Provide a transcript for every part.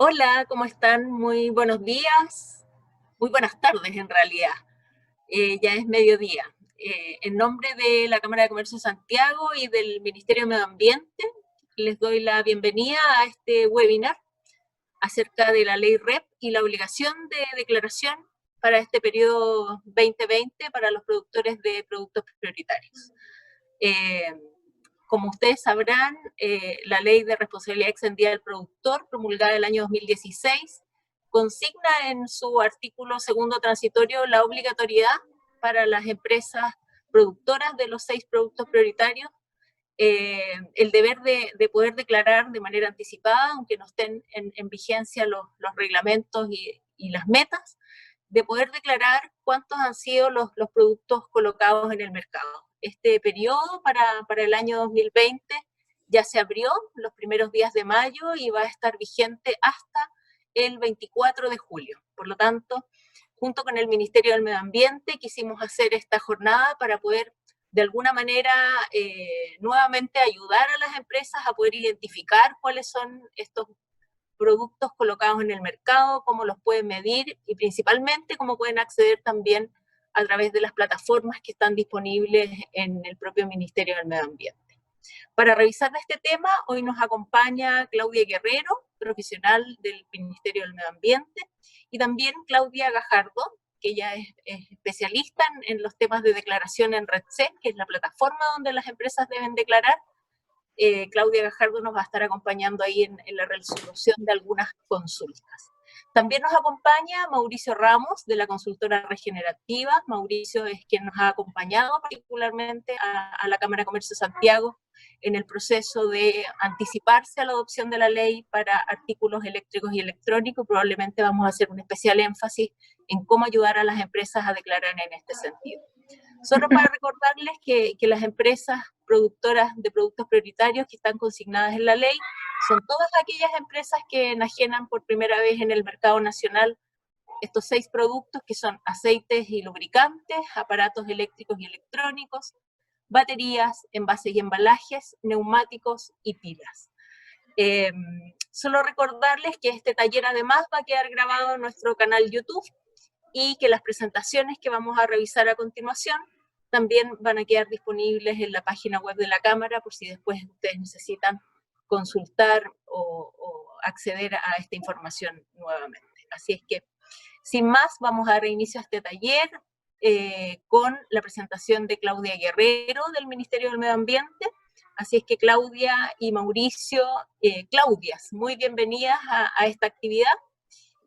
Hola, ¿cómo están? Muy buenos días, muy buenas tardes en realidad. Ya es mediodía. En nombre de la Cámara de Comercio de Santiago y del Ministerio de Medio Ambiente, les doy la bienvenida a este webinar acerca de la ley REP y la obligación de declaración para este periodo 2020 para los productores de productos prioritarios. Como ustedes sabrán, la Ley de Responsabilidad Extendida del Productor, promulgada el año 2016, consigna en su artículo segundo transitorio la obligatoriedad para las empresas productoras de los 6 productos prioritarios, el deber de poder declarar de manera anticipada, aunque no estén en vigencia los reglamentos y las metas, de poder declarar cuántos han sido los productos colocados en el mercado. Este periodo para el año 2020 ya se abrió los primeros días de mayo y va a estar vigente hasta el 24 de julio. Por lo tanto, junto con el Ministerio del Medio Ambiente, quisimos hacer esta jornada para poder, de alguna manera, nuevamente ayudar a las empresas a poder identificar cuáles son estos productos colocados en el mercado, cómo los pueden medir y principalmente cómo pueden acceder también a través de las plataformas que están disponibles en el propio Ministerio del Medio Ambiente. Para revisar este tema, hoy nos acompaña Claudia Guerrero, profesional del Ministerio del Medio Ambiente, y también Claudia Gajardo, que ella es especialista en los temas de declaración en RedSec, que es la plataforma donde las empresas deben declarar. Claudia Gajardo nos va a estar acompañando ahí en la resolución de algunas consultas. También nos acompaña Mauricio Ramos, de la consultora Regenerativa. Mauricio es quien nos ha acompañado particularmente a la Cámara de Comercio de Santiago en el proceso de anticiparse a la adopción de la ley para artículos eléctricos y electrónicos. Probablemente vamos a hacer un especial énfasis en cómo ayudar a las empresas a declarar en este sentido. Solo para recordarles que las empresas productoras de productos prioritarios que están consignadas en la ley son todas aquellas empresas que enajenan por primera vez en el mercado nacional estos 6 productos que son aceites y lubricantes, aparatos eléctricos y electrónicos, baterías, envases y embalajes, neumáticos y pilas. Solo recordarles que este taller además va a quedar grabado en nuestro canal YouTube y que las presentaciones que vamos a revisar a continuación también van a quedar disponibles en la página web de la Cámara por si después ustedes necesitan consultar o acceder a esta información nuevamente. Así es que, sin más, vamos a dar inicio a este taller con la presentación de Claudia Guerrero del Ministerio del Medio Ambiente. Así es que Claudia y Mauricio, Claudias, muy bienvenidas a esta actividad.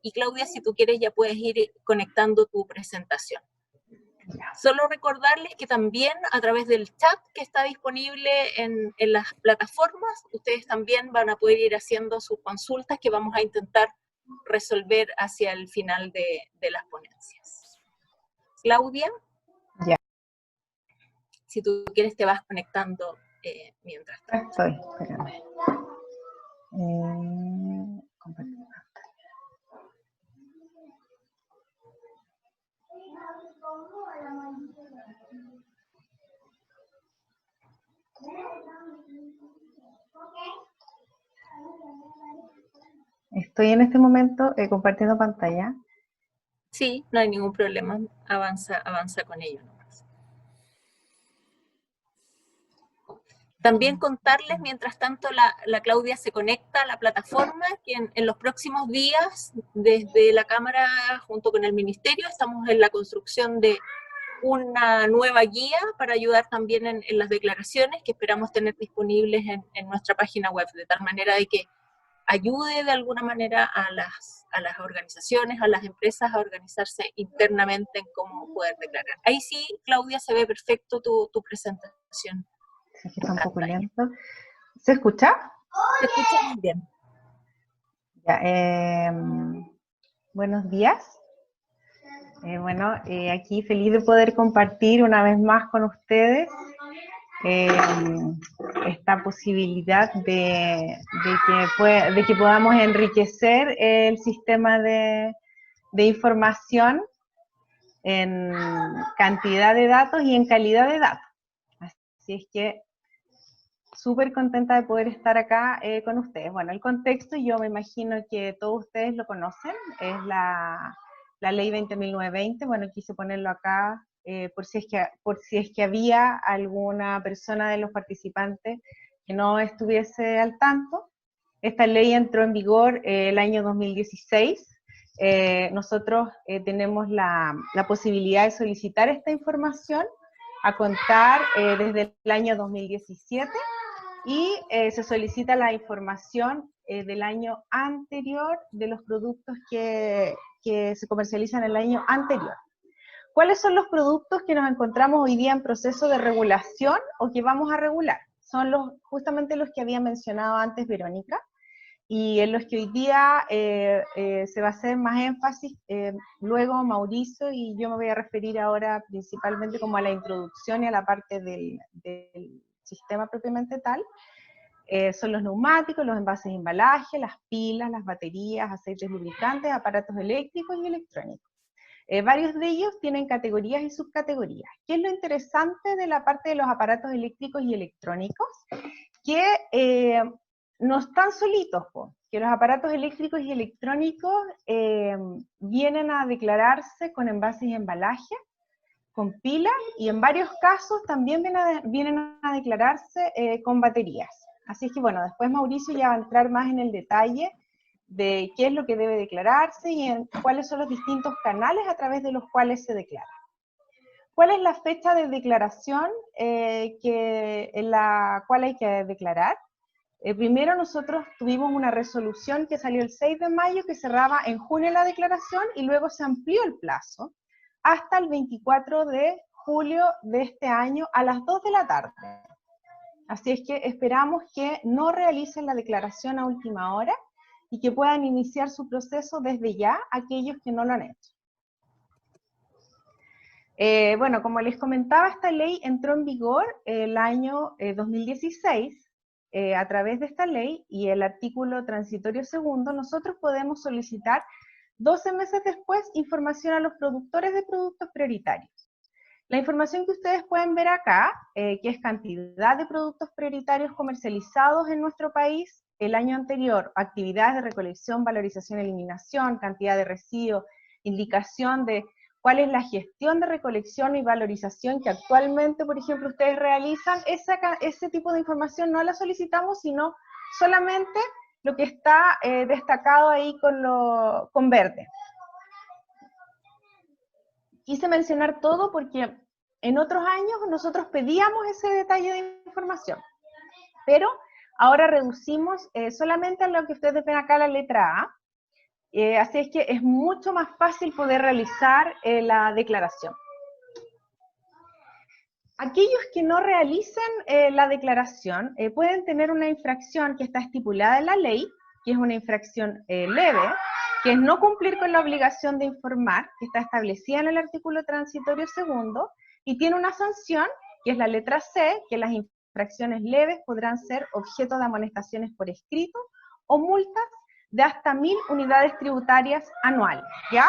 Y Claudia, si tú quieres, ya puedes ir conectando tu presentación. Solo recordarles que también a través del chat que está disponible en las plataformas, ustedes también van a poder ir haciendo sus consultas que vamos a intentar resolver hacia el final de las ponencias. Claudia, ya. Si tú quieres te vas conectando mientras tanto. Estoy, espérame. Compartir pantalla. Estoy en este momento compartiendo pantalla. Sí, no hay ningún problema. Avanza con ello nomás. También contarles, mientras tanto, la Claudia se conecta a la plataforma, que en los próximos días, desde la Cámara, junto con el Ministerio, estamos en la construcción de una nueva guía para ayudar también en las declaraciones que esperamos tener disponibles en nuestra página web, de tal manera de que ayude de alguna manera a las organizaciones, a las empresas a organizarse internamente en cómo poder declarar. Ahí sí, Claudia, se ve perfecto tu presentación. Sí, que está un poco lento. ¿Se escucha? Se escucha muy bien. Ya, buenos días. Aquí feliz de poder compartir una vez más con ustedes esta posibilidad de que podamos enriquecer el sistema de información en cantidad de datos y en calidad de datos. Así es que súper contenta de poder estar acá con ustedes. Bueno, el contexto yo me imagino que todos ustedes lo conocen, es la ley 20.920, bueno, quise ponerlo acá por si es que había alguna persona de los participantes que no estuviese al tanto. Esta ley entró en vigor el año 2016. Nosotros tenemos la posibilidad de solicitar esta información a contar desde el año 2017 y se solicita la información del año anterior de los productos que se comercializan el año anterior. ¿Cuáles son los productos que nos encontramos hoy día en proceso de regulación o que vamos a regular? Son justamente los que había mencionado antes Verónica, y en los que hoy día se va a hacer más énfasis, luego Mauricio, y yo me voy a referir ahora principalmente como a la introducción y a la parte del sistema propiamente tal. Son los neumáticos, los envases de embalaje, las pilas, las baterías, aceites lubricantes, aparatos eléctricos y electrónicos. Varios de ellos tienen categorías y subcategorías. ¿Qué es lo interesante de la parte de los aparatos eléctricos y electrónicos? Que no están solitos, que los aparatos eléctricos y electrónicos vienen a declararse con envases y embalaje, con pilas, y en varios casos también vienen a declararse con baterías. Así es que bueno, después Mauricio ya va a entrar más en el detalle de qué es lo que debe declararse y en cuáles son los distintos canales a través de los cuales se declara. ¿Cuál es la fecha de declaración en la cual hay que declarar? Primero nosotros tuvimos una resolución que salió el 6 de mayo que cerraba en junio la declaración y luego se amplió el plazo hasta el 24 de julio de este año a las 2 de la tarde. Así es que esperamos que no realicen la declaración a última hora y que puedan iniciar su proceso desde ya aquellos que no lo han hecho. Bueno, como les comentaba, esta ley entró en vigor el año 2016. A través de esta ley y el artículo transitorio segundo, nosotros podemos solicitar 12 meses después información a los productores de productos prioritarios. La información que ustedes pueden ver acá, que es cantidad de productos prioritarios comercializados en nuestro país el año anterior, actividades de recolección, valorización, eliminación, cantidad de residuos, indicación de cuál es la gestión de recolección y valorización que actualmente, por ejemplo, ustedes realizan. Ese tipo de información no la solicitamos, sino solamente lo que está destacado ahí con verde. Quise mencionar todo porque en otros años nosotros pedíamos ese detalle de información, pero ahora reducimos solamente a lo que ustedes ven acá, la letra A. Así es que es mucho más fácil poder realizar la declaración. Aquellos que no realicen la declaración pueden tener una infracción que está estipulada en la ley, que es una infracción leve, que es no cumplir con la obligación de informar, que está establecida en el artículo transitorio segundo, y tiene una sanción, que es la letra C, que las infracciones leves podrán ser objeto de amonestaciones por escrito o multas de hasta 1000 unidades tributarias anuales, ¿ya?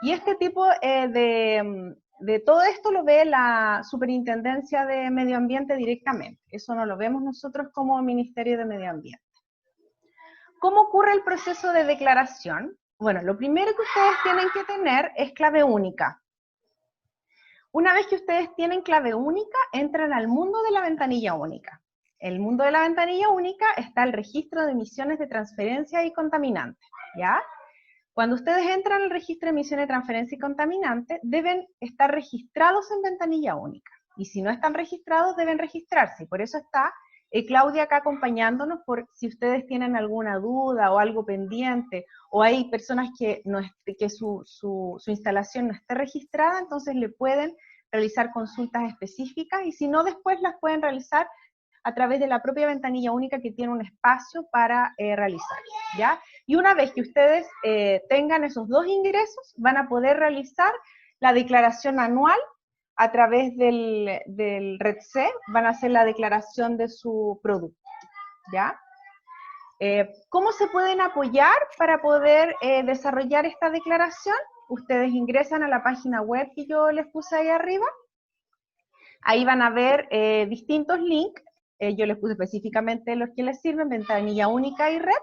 Y este tipo de todo esto lo ve la Superintendencia de Medio Ambiente directamente. Eso no lo vemos nosotros como Ministerio de Medio Ambiente. ¿Cómo ocurre el proceso de declaración? Bueno, lo primero que ustedes tienen que tener es clave única. Una vez que ustedes tienen clave única, entran al mundo de la ventanilla única. En el mundo de la ventanilla única está el registro de emisiones de transferencia y contaminantes, ¿ya? Cuando ustedes entran al registro de emisiones de transferencia y contaminantes, deben estar registrados en ventanilla única. Y si no están registrados, deben registrarse. Y por eso está Claudia acá acompañándonos por si ustedes tienen alguna duda o algo pendiente, o hay personas que su instalación no esté registrada, entonces le pueden realizar consultas específicas, y si no, después las pueden realizar a través de la propia ventanilla única que tiene un espacio para realizar, ¿ya? Y una vez que ustedes tengan esos dos ingresos, van a poder realizar la declaración anual a través del REDC, van a hacer la declaración de su producto, ¿ya? ¿Cómo se pueden apoyar para poder desarrollar esta declaración? Ustedes ingresan a la página web que yo les puse ahí arriba. Ahí van a ver distintos links yo les puse específicamente los que les sirven, ventanilla única y red,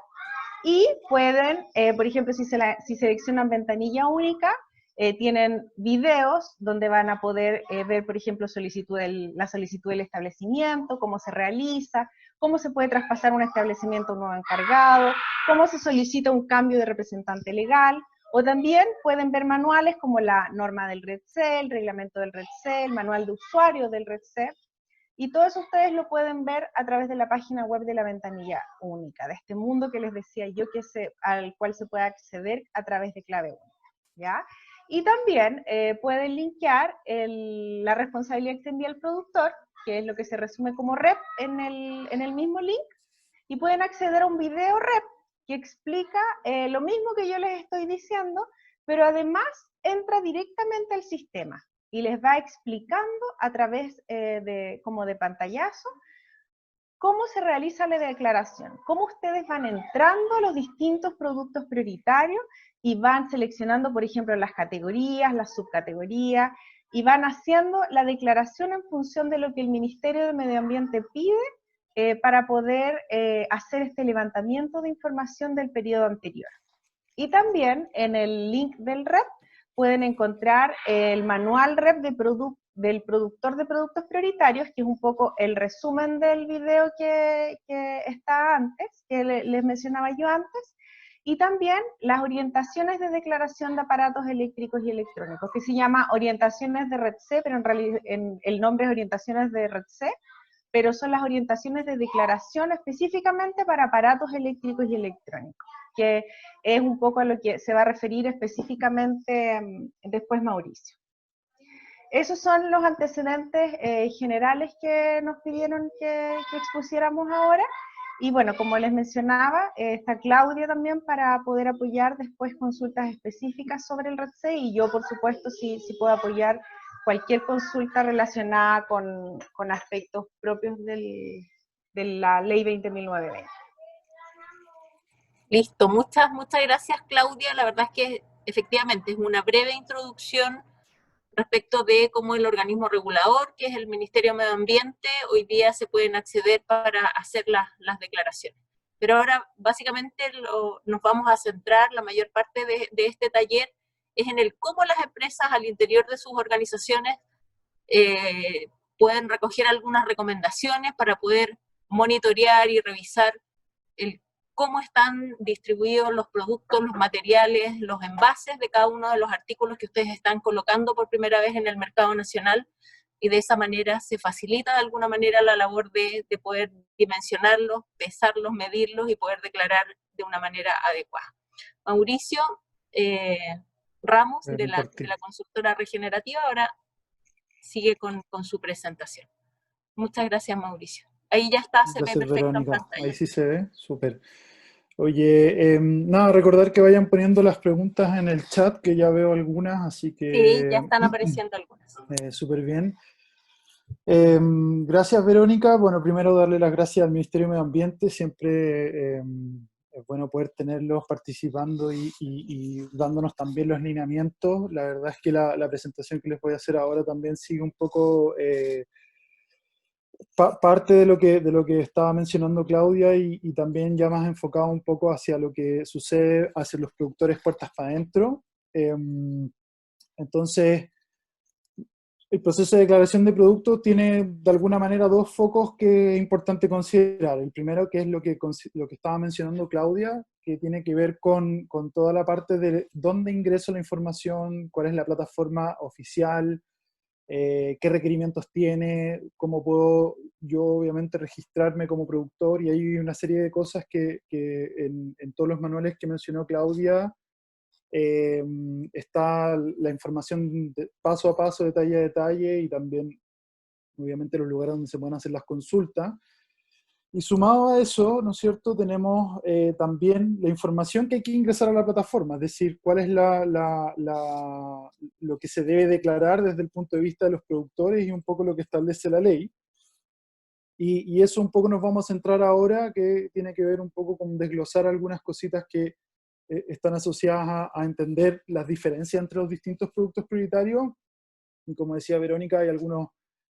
y pueden, por ejemplo, si seleccionan ventanilla única, tienen videos donde van a poder ver, por ejemplo, la solicitud del establecimiento, cómo se realiza, cómo se puede traspasar un establecimiento a un nuevo encargado, cómo se solicita un cambio de representante legal, o también pueden ver manuales como la norma del REDC, el reglamento del REDC, el manual de usuario del REDC, y todo eso ustedes lo pueden ver a través de la página web de la ventanilla única, de este mundo que les decía yo al cual se puede acceder a través de clave única, ¿ya? Y también pueden linkear la responsabilidad extendida al productor, que es lo que se resume como REP en el mismo link, y pueden acceder a un video REP que explica lo mismo que yo les estoy diciendo, pero además entra directamente al sistema y les va explicando a través como de pantallazo cómo se realiza la declaración, cómo ustedes van entrando a los distintos productos prioritarios y van seleccionando, por ejemplo, las categorías, las subcategorías, y van haciendo la declaración en función de lo que el Ministerio de Medio Ambiente pide para poder hacer este levantamiento de información del periodo anterior. Y también en el link del REP pueden encontrar el manual REP del productor de productos prioritarios, que es un poco el resumen del video que está antes, que les mencionaba yo antes, y también las orientaciones de declaración de aparatos eléctricos y electrónicos, que se llama orientaciones de REDC, pero en realidad el nombre es orientaciones de REDC, pero son las orientaciones de declaración específicamente para aparatos eléctricos y electrónicos, que es un poco a lo que se va a referir específicamente después Mauricio. Esos son los antecedentes generales que nos pidieron que expusiéramos ahora. Y bueno, como les mencionaba, está Claudia también para poder apoyar después consultas específicas sobre el REDC, y yo, por supuesto, sí puedo apoyar cualquier consulta relacionada con aspectos propios de la Ley 20.920. Listo, muchas gracias, Claudia. La verdad es que efectivamente es una breve introducción respecto de cómo el organismo regulador, que es el Ministerio de Medio Ambiente, hoy día se pueden acceder para hacer las declaraciones. Pero ahora básicamente nos vamos a centrar, la mayor parte de este taller es en el cómo las empresas al interior de sus organizaciones pueden recoger algunas recomendaciones para poder monitorear y revisar cómo están distribuidos los productos, los materiales, los envases de cada uno de los artículos que ustedes están colocando por primera vez en el mercado nacional, y de esa manera se facilita de alguna manera la labor de poder dimensionarlos, pesarlos, medirlos y poder declarar de una manera adecuada. Mauricio Ramos, de la consultora regenerativa, ahora sigue con su presentación. Muchas gracias, Mauricio. Ahí ya está, se ve perfecto en pantalla. Ahí sí se ve, súper. Oye, nada, recordar que vayan poniendo las preguntas en el chat, que ya veo algunas, así que... Sí, ya están apareciendo algunas. Súper bien. Gracias, Verónica. Bueno, primero darle las gracias al Ministerio de Medio Ambiente. Siempre es bueno poder tenerlos participando y dándonos también los lineamientos. La verdad es que la presentación que les voy a hacer ahora también sigue un poco... parte de lo que estaba mencionando Claudia, y también ya más enfocado un poco hacia lo que sucede hacia los productores puertas para adentro. Entonces, el proceso de declaración de producto tiene de alguna manera dos focos que es importante considerar. El primero, que es lo que estaba mencionando Claudia, que tiene que ver con toda la parte de dónde ingreso la información, cuál es la plataforma oficial, qué requerimientos tiene, cómo puedo yo obviamente registrarme como productor, y hay una serie de cosas que en todos los manuales que mencionó Claudia está la información paso a paso, detalle a detalle, y también obviamente los lugares donde se pueden hacer las consultas. Y sumado a eso, ¿no es cierto?, tenemos también la información que hay que ingresar a la plataforma, es decir, cuál es lo que se debe declarar desde el punto de vista de los productores y un poco lo que establece la ley. Y eso un poco nos vamos a centrar ahora, que tiene que ver un poco con desglosar algunas cositas que están asociadas a entender las diferencias entre los distintos productos prioritarios. Y como decía Verónica, hay algunos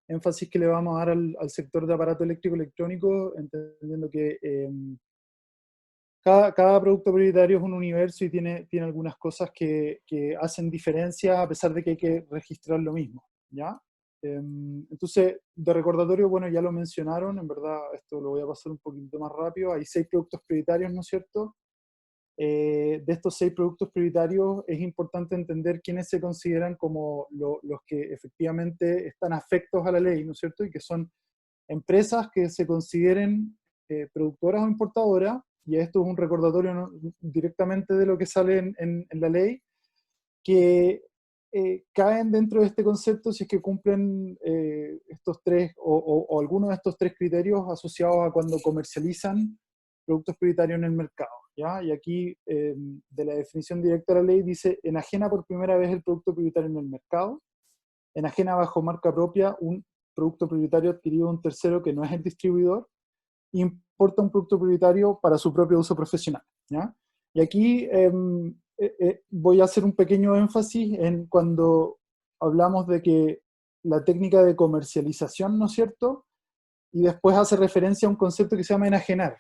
énfasis que le vamos a dar al sector de aparato eléctrico electrónico, entendiendo que cada producto prioritario es un universo y tiene algunas cosas que hacen diferencia a pesar de que hay que registrar lo mismo, ¿ya? Entonces, de recordatorio, bueno, ya lo mencionaron, en verdad esto lo voy a pasar un poquito más rápido. Hay 6 productos prioritarios, ¿no es cierto? De estos 6 productos prioritarios es importante entender quiénes se consideran como los que efectivamente están afectos a la ley, ¿no es cierto? Y que son empresas que se consideren productoras o importadoras, y esto es un recordatorio, ¿no?, directamente de lo que sale en la ley, que caen dentro de este concepto si es que cumplen estos 3 o algunos de estos 3 criterios asociados a cuando comercializan productos prioritarios en el mercado, ¿ya? Y aquí, de la definición directa de la ley, dice: enajena por primera vez el producto prioritario en el mercado, enajena bajo marca propia un producto prioritario adquirido de un tercero que no es el distribuidor, importa un producto prioritario para su propio uso profesional, ¿ya? Y aquí voy a hacer un pequeño énfasis en cuando hablamos de que la técnica de comercialización, ¿no es cierto? Y después hace referencia a un concepto que se llama enajenar,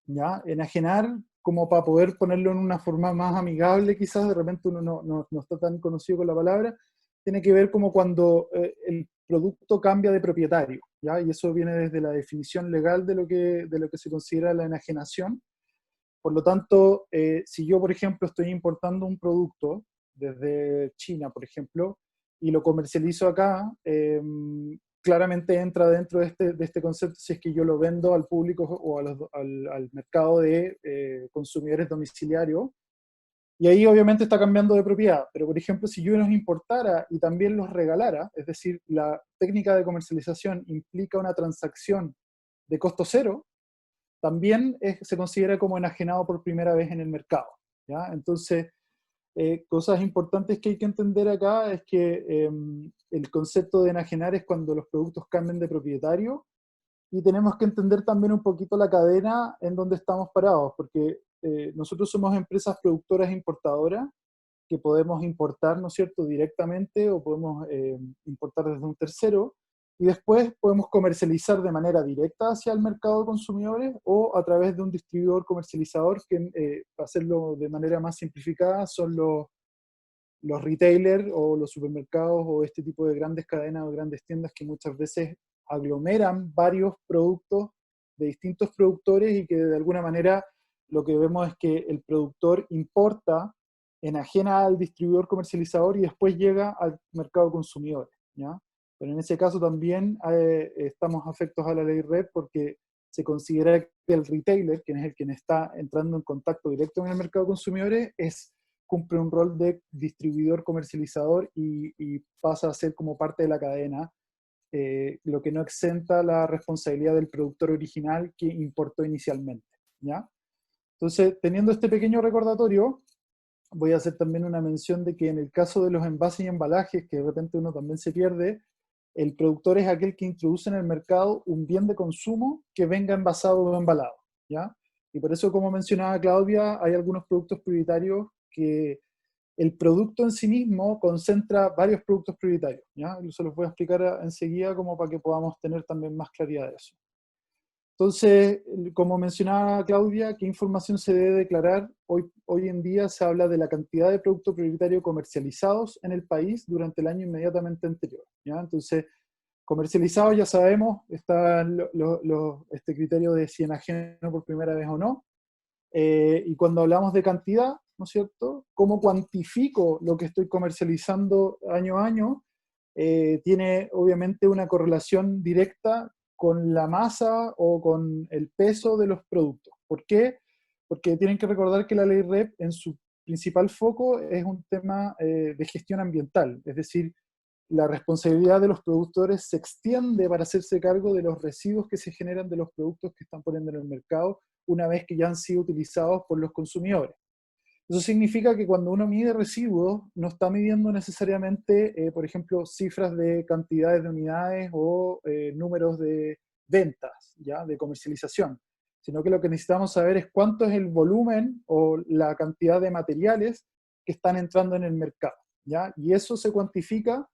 ¿ya? Enajenar, como para poder ponerlo en una forma más amigable, quizás, de repente uno no está tan conocido con la palabra, tiene que ver como cuando el producto cambia de propietario, ¿ya? Y eso viene desde la definición legal de lo que se considera la enajenación. Por lo tanto, si yo, por ejemplo, estoy importando un producto desde China, por ejemplo, y lo comercializo acá, claramente entra dentro de este concepto si es que yo lo vendo al público o al mercado de consumidores domiciliarios. Y ahí obviamente está cambiando de propiedad. Pero, por ejemplo, si yo los importara y también los regalara, es decir, la técnica de comercialización implica una transacción de costo cero, también se considera como enajenado por primera vez en el mercado, ¿ya? Entonces, cosas importantes que hay que entender acá es que el concepto de enajenar es cuando los productos cambian de propietario, y tenemos que entender también un poquito la cadena en donde estamos parados, porque nosotros somos empresas productoras e importadoras que podemos importar, ¿no es cierto?, directamente, o podemos importar desde un tercero, y después podemos comercializar de manera directa hacia el mercado de consumidores o a través de un distribuidor comercializador que, para hacerlo de manera más simplificada, son los retailers o los supermercados o este tipo de grandes cadenas o grandes tiendas que muchas veces aglomeran varios productos de distintos productores y que de alguna manera lo que vemos es que el productor importa, enajena al distribuidor comercializador y después llega al mercado de consumidores, ¿ya? Pero en ese caso también estamos afectos a la ley RED porque se considera que el retailer, quien es el quien está entrando en contacto directo con el mercado de consumidores, cumple un rol de distribuidor comercializador y pasa a ser como parte de la cadena, lo que no exenta la responsabilidad del productor original que importó inicialmente, ¿ya? Entonces, teniendo este pequeño recordatorio, voy a hacer también una mención de que en el caso de los envases y embalajes, que de repente uno también se pierde, el productor es aquel que introduce en el mercado un bien de consumo que venga envasado o embalado, ¿ya? Y por eso, como mencionaba Claudia, hay algunos productos prioritarios que el producto en sí mismo concentra varios productos prioritarios, ¿ya? Y se los voy a explicar enseguida como para que podamos tener también más claridad de eso. Entonces, como mencionaba Claudia, ¿qué información se debe declarar? Hoy en día se habla de la cantidad de productos prioritarios comercializados en el país durante el año inmediatamente anterior, ¿ya? Entonces, comercializados ya sabemos, está este criterio de si enajeno por primera vez o no. Y cuando hablamos de cantidad, ¿no es cierto?, ¿cómo cuantifico lo que estoy comercializando año a año? Tiene obviamente una correlación directa con la masa o con el peso de los productos. ¿Por qué? Porque tienen que recordar que la ley REP en su principal foco es un tema de gestión ambiental, es decir, la responsabilidad de los productores se extiende para hacerse cargo de los residuos que se generan de los productos que están poniendo en el mercado una vez que ya han sido utilizados por los consumidores. Eso significa que cuando uno mide residuos, no está midiendo necesariamente, por ejemplo, cifras de cantidades de unidades o números de ventas, ¿ya?, de comercialización, sino que lo que necesitamos saber es cuánto es el volumen o la cantidad de materiales que están entrando en el mercado, ¿ya? Y eso se cuantifica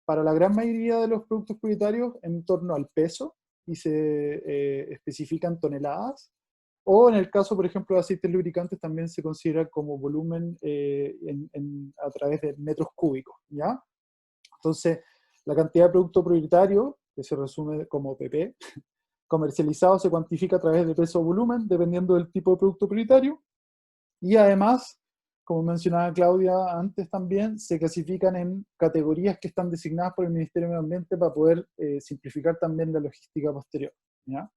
para la gran mayoría de los productos prioritarios en torno al peso y se especifican toneladas, o en el caso, por ejemplo, de aceites lubricantes también se considera como volumen a través de metros cúbicos, ¿ya? Entonces, la cantidad de producto prioritario, que se resume como PP, comercializado se cuantifica a través de peso o volumen, dependiendo del tipo de producto prioritario, y además, como mencionaba Claudia antes también, se clasifican en categorías que están designadas por el Ministerio de Medio Ambiente para poder simplificar también la logística posterior, ¿ya?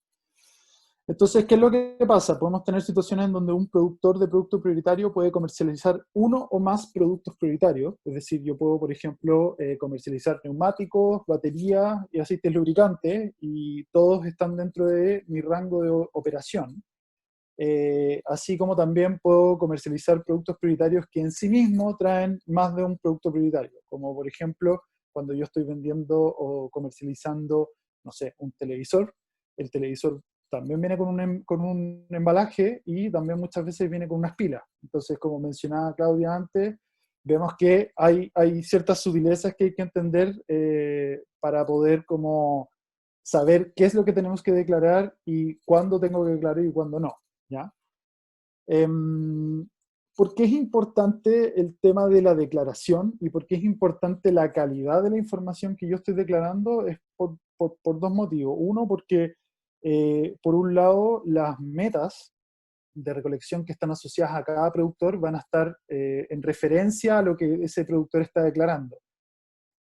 Entonces, ¿qué es lo que pasa? Podemos tener situaciones en donde un productor de producto prioritario puede comercializar uno o más productos prioritarios. Es decir, yo puedo, por ejemplo, comercializar neumáticos, baterías y aceites lubricantes, y todos están dentro de mi rango de operación. Así como también puedo comercializar productos prioritarios que en sí mismos traen más de un producto prioritario. Como, por ejemplo, cuando yo estoy vendiendo o comercializando, no sé, un televisor. El televisor también viene con un embalaje y también muchas veces viene con unas pilas. Entonces, como mencionaba Claudia antes, vemos que hay ciertas sutilezas que hay que entender para poder como saber qué es lo que tenemos que declarar y cuándo tengo que declarar y cuándo no, ¿ya? ¿Por qué es importante el tema de la declaración y por qué es importante la calidad de la información que yo estoy declarando? Es por dos motivos. Uno, porque por un lado las metas de recolección que están asociadas a cada productor van a estar en referencia a lo que ese productor está declarando.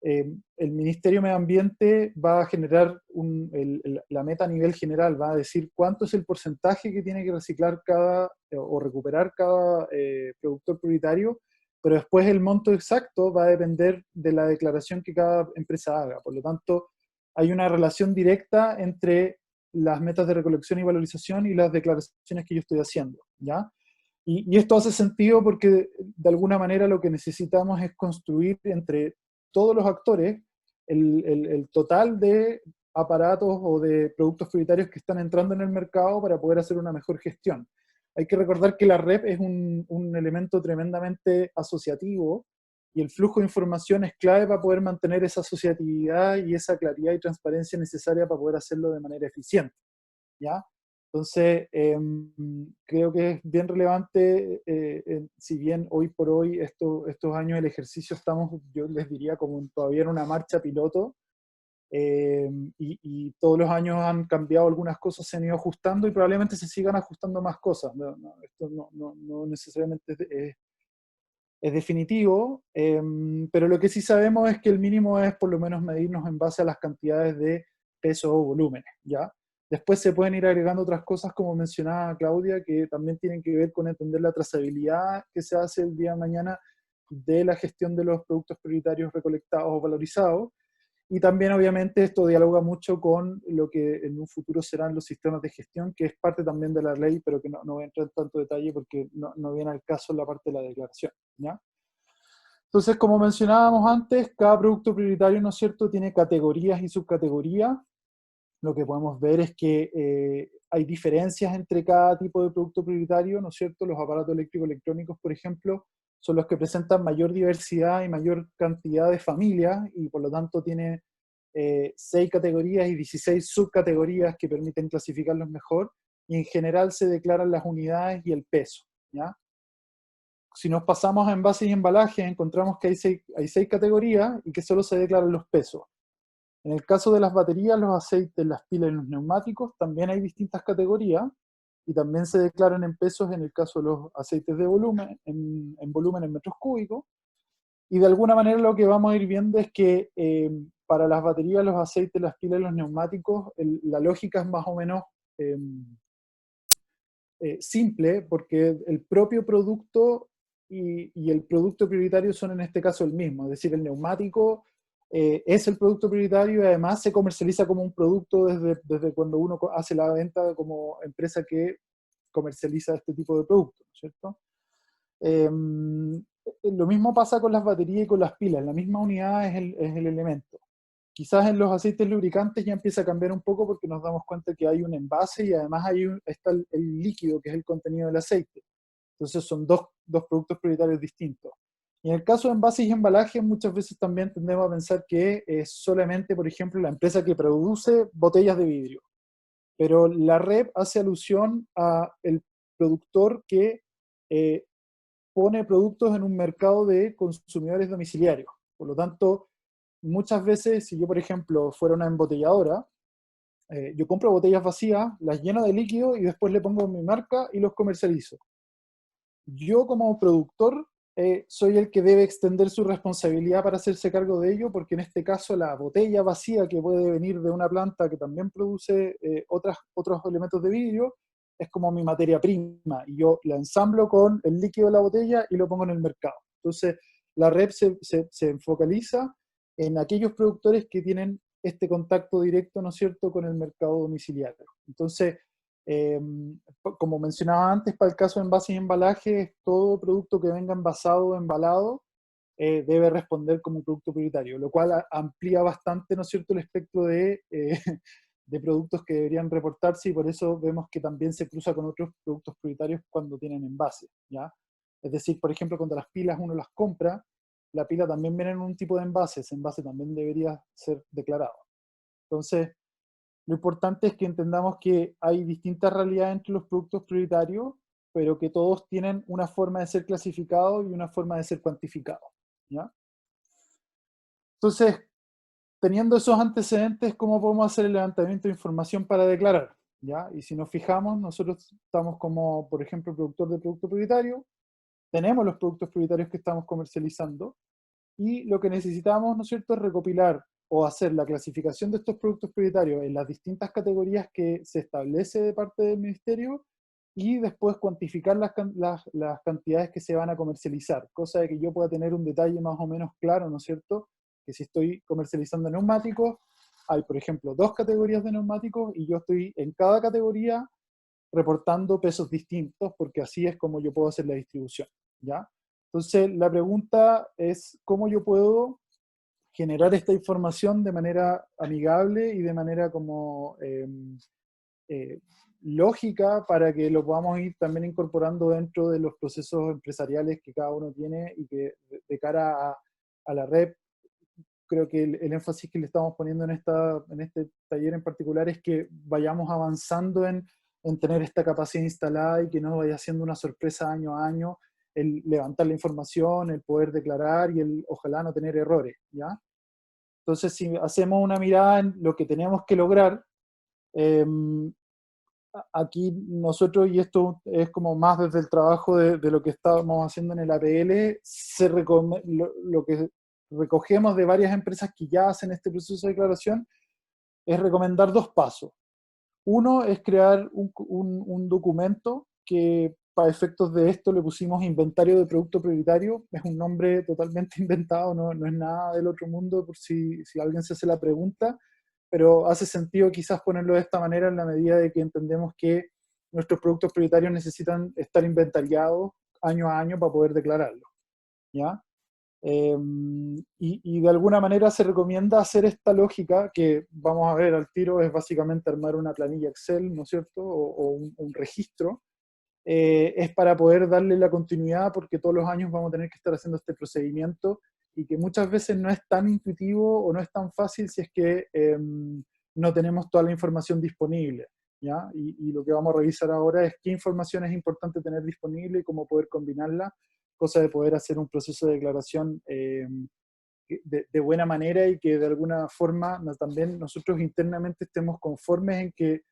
El Ministerio de Medio Ambiente va a generar la meta a nivel general, va a decir cuánto es el porcentaje que tiene que reciclar o recuperar cada productor prioritario, pero después el monto exacto va a depender de la declaración que cada empresa haga. Por lo tanto, hay una relación directa entre las metas de recolección y valorización y las declaraciones que yo estoy haciendo, ¿ya? Y esto hace sentido porque de alguna manera lo que necesitamos es construir entre todos los actores el total de aparatos o de productos prioritarios que están entrando en el mercado para poder hacer una mejor gestión. Hay que recordar que la REP es un elemento tremendamente asociativo y el flujo de información es clave para poder mantener esa asociatividad y esa claridad y transparencia necesaria para poder hacerlo de manera eficiente, ¿ya? Entonces, creo que es bien relevante, si bien hoy por hoy, estos años del ejercicio estamos, yo les diría, como todavía en una marcha piloto, y todos los años han cambiado algunas cosas, se han ido ajustando y probablemente se sigan ajustando más cosas. Esto no necesariamente es definitivo, pero lo que sí sabemos es que el mínimo es por lo menos medirnos en base a las cantidades de peso o volúmenes, ¿ya? Después se pueden ir agregando otras cosas, como mencionaba Claudia, que también tienen que ver con entender la trazabilidad que se hace el día de mañana de la gestión de los productos prioritarios recolectados o valorizados. Y también, obviamente, esto dialoga mucho con lo que en un futuro serán los sistemas de gestión, que es parte también de la ley, pero que no voy a entrar en tanto detalle porque no viene al caso en la parte de la declaración, ¿ya? Entonces, como mencionábamos antes, cada producto prioritario, ¿no es cierto?, tiene categorías y subcategorías. Lo que podemos ver es que hay diferencias entre cada tipo de producto prioritario, ¿no es cierto? Los aparatos eléctrico-electrónicos, por ejemplo, son los que presentan mayor diversidad y mayor cantidad de familias, y por lo tanto tiene 6 categorías y 16 subcategorías que permiten clasificarlos mejor, y en general se declaran las unidades y el peso, ¿ya? Si nos pasamos a envases y embalajes, encontramos que hay seis categorías y que solo se declaran los pesos. En el caso de las baterías, los aceites, las pilas y los neumáticos, también hay distintas categorías y también se declaran en pesos en el caso de los aceites de volumen, en volumen en metros cúbicos. Y de alguna manera lo que vamos a ir viendo es que para las baterías, los aceites, las pilas y los neumáticos, la lógica es más o menos simple, porque el propio producto y el producto prioritario son en este caso el mismo, es decir, el neumático es el producto prioritario y además se comercializa como un producto desde cuando uno hace la venta como empresa que comercializa este tipo de productos, ¿cierto? Lo mismo pasa con las baterías y con las pilas, la misma unidad es el elemento. Quizás en los aceites lubricantes ya empieza a cambiar un poco porque nos damos cuenta que hay un envase y además está el líquido, que es el contenido del aceite. Entonces son dos productos prioritarios distintos. Y en el caso de envases y embalajes, muchas veces también tendemos a pensar que es solamente, por ejemplo, la empresa que produce botellas de vidrio. Pero la REP hace alusión a el productor que eh, pone productos en un mercado de consumidores domiciliarios. Por lo tanto, muchas veces, si yo, por ejemplo, fuera una embotelladora, yo compro botellas vacías, las lleno de líquido y después le pongo mi marca y los comercializo. Yo como productor soy el que debe extender su responsabilidad para hacerse cargo de ello, porque en este caso la botella vacía que puede venir de una planta que también produce otros elementos de vidrio, es como mi materia prima, y yo la ensamblo con el líquido de la botella y lo pongo en el mercado. Entonces, la red se focaliza en aquellos productores que tienen este contacto directo, ¿no es cierto?, con el mercado domiciliario. Entonces, eh, como mencionaba antes, para el caso de envases y embalajes, todo producto que venga envasado o embalado debe responder como un producto prioritario, lo cual amplía bastante, ¿no es cierto?, el espectro de productos que deberían reportarse, y por eso vemos que también se cruza con otros productos prioritarios cuando tienen envase, ¿ya? Es decir, por ejemplo, cuando las pilas uno las compra, la pila también viene en un tipo de envase, ese envase también debería ser declarado. Entonces, lo importante es que entendamos que hay distintas realidades entre los productos prioritarios, pero que todos tienen una forma de ser clasificados y una forma de ser cuantificados, ¿ya? Entonces, teniendo esos antecedentes, ¿cómo podemos hacer el levantamiento de información para declarar? ¿Ya? Y si nos fijamos, nosotros estamos como, por ejemplo, productor de producto prioritario, tenemos los productos prioritarios que estamos comercializando, y lo que necesitamos, ¿no es cierto?, es recopilar o hacer la clasificación de estos productos prioritarios en las distintas categorías que se establece de parte del ministerio, y después cuantificar las cantidades que se van a comercializar, cosa de que yo pueda tener un detalle más o menos claro, ¿no es cierto?, que si estoy comercializando neumáticos, hay, por ejemplo, 2 categorías de neumáticos y yo estoy en cada categoría reportando pesos distintos, porque así es como yo puedo hacer la distribución, ¿ya? Entonces, la pregunta es cómo yo puedo generar esta información de manera amigable y de manera como eh, lógica, para que lo podamos ir también incorporando dentro de los procesos empresariales que cada uno tiene, y que de cara a la red, creo que el énfasis que le estamos poniendo en este taller en particular es que vayamos avanzando en tener esta capacidad instalada, y que no vaya siendo una sorpresa año a año el levantar la información, el poder declarar y el ojalá no tener errores, ¿ya? Entonces, si hacemos una mirada en lo que tenemos que lograr, eh, aquí nosotros, y esto es como más desde el trabajo de lo que estábamos haciendo en el APL, lo que recogemos de varias empresas que ya hacen este proceso de declaración es recomendar 2 pasos. Uno es crear un documento que, para efectos de esto, le pusimos inventario de producto prioritario. Es un nombre totalmente inventado, no es nada del otro mundo, por si alguien se hace la pregunta, pero hace sentido quizás ponerlo de esta manera en la medida de que entendemos que nuestros productos prioritarios necesitan estar inventariados año a año para poder declararlo, ¿ya? Y de alguna manera se recomienda hacer esta lógica que vamos a ver al tiro, es básicamente armar una planilla Excel, ¿no es cierto?, o un registro, es para poder darle la continuidad, porque todos los años vamos a tener que estar haciendo este procedimiento, y que muchas veces no es tan intuitivo o no es tan fácil si es que no tenemos toda la información disponible, ¿ya? Y lo que vamos a revisar ahora es qué información es importante tener disponible y cómo poder combinarla, cosa de poder hacer un proceso de declaración de buena manera, y que de alguna forma también nosotros internamente estemos conformes en que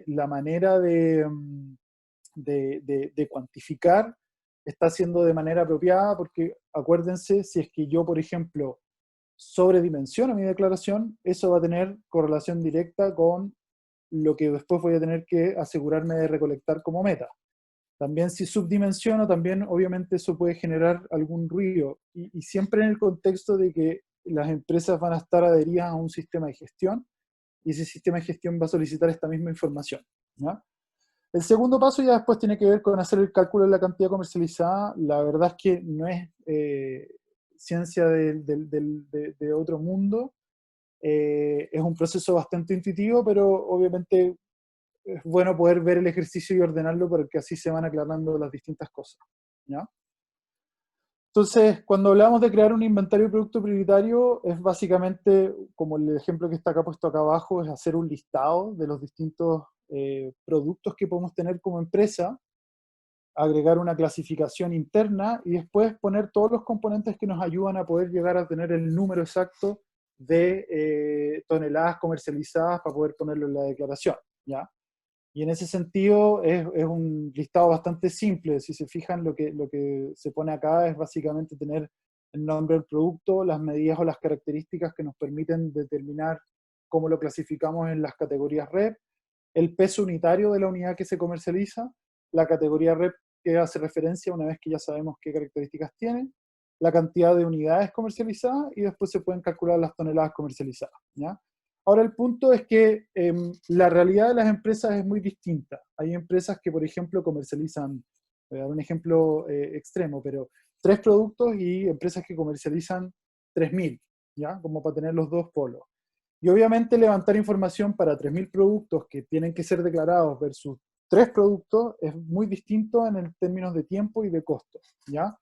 la manera de cuantificar está haciendo de manera apropiada, porque acuérdense, si es que yo, por ejemplo, sobredimensiono mi declaración, eso va a tener correlación directa con lo que después voy a tener que asegurarme de recolectar como meta. También si subdimensiono, también obviamente eso puede generar algún ruido, y siempre en el contexto de que las empresas van a estar adheridas a un sistema de gestión, y ese sistema de gestión va a solicitar esta misma información, ¿ya? El segundo paso ya después tiene que ver con hacer el cálculo de la cantidad comercializada. La verdad es que no es ciencia de otro mundo. Es un proceso bastante intuitivo, pero obviamente es bueno poder ver el ejercicio y ordenarlo, porque así se van aclarando las distintas cosas, ¿ya? Entonces, cuando hablamos de crear un inventario de producto prioritario, es básicamente, como el ejemplo que está acá puesto acá abajo, es hacer un listado de los distintos productos que podemos tener como empresa, agregar una clasificación interna y después poner todos los componentes que nos ayudan a poder llegar a tener el número exacto de toneladas comercializadas para poder ponerlo en la declaración, ¿ya? Y en ese sentido es un listado bastante simple. Si se fijan, lo que se pone acá es básicamente tener el nombre del producto, las medidas o las características que nos permiten determinar cómo lo clasificamos en las categorías REP, el peso unitario de la unidad que se comercializa, la categoría REP que hace referencia una vez que ya sabemos qué características tiene, la cantidad de unidades comercializadas y después se pueden calcular las toneladas comercializadas, ¿ya? Ahora el punto es que la realidad de las empresas es muy distinta. Hay empresas que, por ejemplo, comercializan, voy a dar un ejemplo extremo, pero 3 productos y empresas que comercializan 3.000, ¿ya? Como para tener los dos polos. Y obviamente levantar información para 3.000 productos que tienen que ser declarados versus 3 productos es muy distinto en el términos de tiempo y de costo, ¿ya?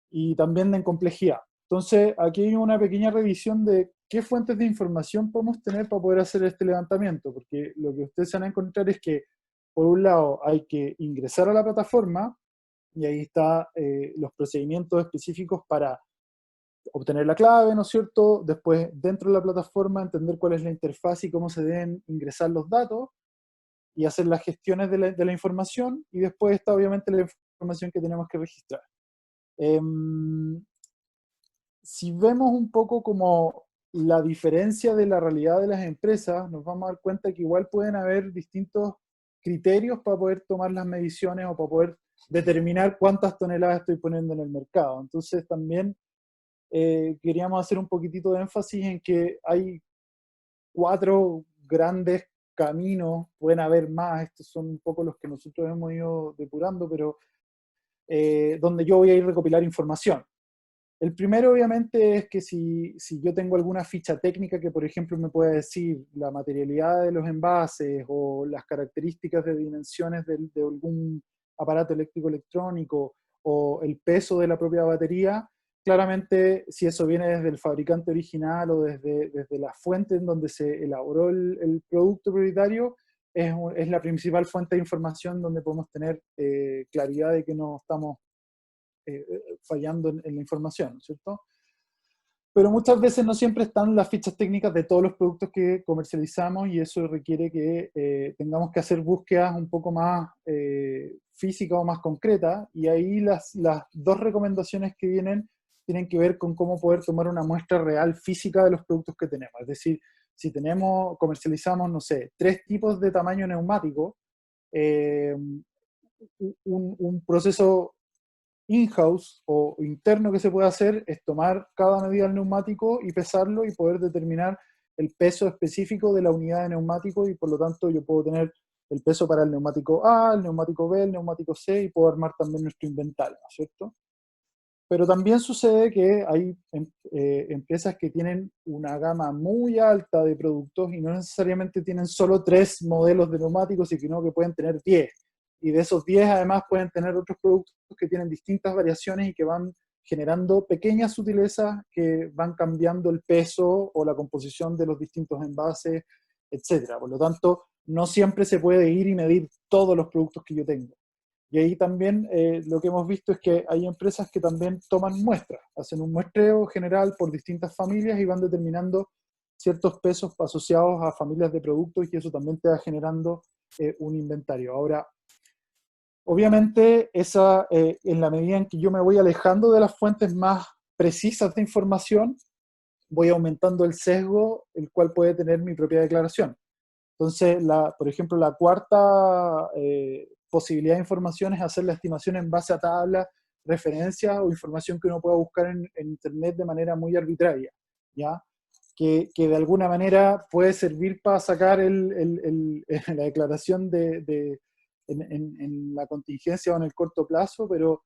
Y también en complejidad. Entonces, aquí hay una pequeña revisión de qué fuentes de información podemos tener para poder hacer este levantamiento, porque lo que ustedes van a encontrar es que, por un lado, hay que ingresar a la plataforma, y ahí están los procedimientos específicos para obtener la clave, ¿no es cierto? Después, dentro de la plataforma, entender cuál es la interfaz y cómo se deben ingresar los datos, y hacer las gestiones de la información, y después está obviamente la información que tenemos que registrar. Si vemos un poco como la diferencia de la realidad de las empresas, nos vamos a dar cuenta que igual pueden haber distintos criterios para poder tomar las mediciones o para poder determinar cuántas toneladas estoy poniendo en el mercado. Entonces también queríamos hacer un poquitito de énfasis en que hay 4 grandes caminos, pueden haber más, estos son un poco los que nosotros hemos ido depurando, pero donde yo voy a ir a recopilar información. El primero, obviamente, es que si yo tengo alguna ficha técnica que, por ejemplo, me pueda decir la materialidad de los envases o las características de dimensiones de algún aparato eléctrico electrónico o el peso de la propia batería, claramente, si eso viene desde el fabricante original o desde la fuente en donde se elaboró el producto prioritario, es la principal fuente de información donde podemos tener claridad de que no estamos fallando en la información, ¿cierto? Pero muchas veces no siempre están las fichas técnicas de todos los productos que comercializamos y eso requiere que tengamos que hacer búsquedas un poco más físicas o más concretas, y ahí las 2 recomendaciones que vienen tienen que ver con cómo poder tomar una muestra real física de los productos que tenemos. Es decir, si comercializamos, no sé, 3 tipos de tamaño neumático, un proceso in-house o interno que se puede hacer es tomar cada medida del neumático y pesarlo y poder determinar el peso específico de la unidad de neumático, y por lo tanto yo puedo tener el peso para el neumático A, el neumático B, el neumático C, y puedo armar también nuestro inventario, ¿no es cierto? Pero también sucede que hay empresas que tienen una gama muy alta de productos y no necesariamente tienen solo 3 modelos de neumáticos, sino que pueden tener 10. Y de esos 10 además pueden tener otros productos que tienen distintas variaciones y que van generando pequeñas sutilezas que van cambiando el peso o la composición de los distintos envases, etc. Por lo tanto, no siempre se puede ir y medir todos los productos que yo tengo. Y ahí también lo que hemos visto es que hay empresas que también toman muestras, hacen un muestreo general por distintas familias y van determinando ciertos pesos asociados a familias de productos, y eso también te va generando un inventario. Ahora, obviamente, en la medida en que yo me voy alejando de las fuentes más precisas de información, voy aumentando el sesgo el cual puede tener mi propia declaración. Entonces, por ejemplo, la cuarta posibilidad de información es hacer la estimación en base a tablas, referencias o información que uno pueda buscar en Internet de manera muy arbitraria, ¿ya? Que de alguna manera puede servir para sacar la declaración en la contingencia o en el corto plazo, pero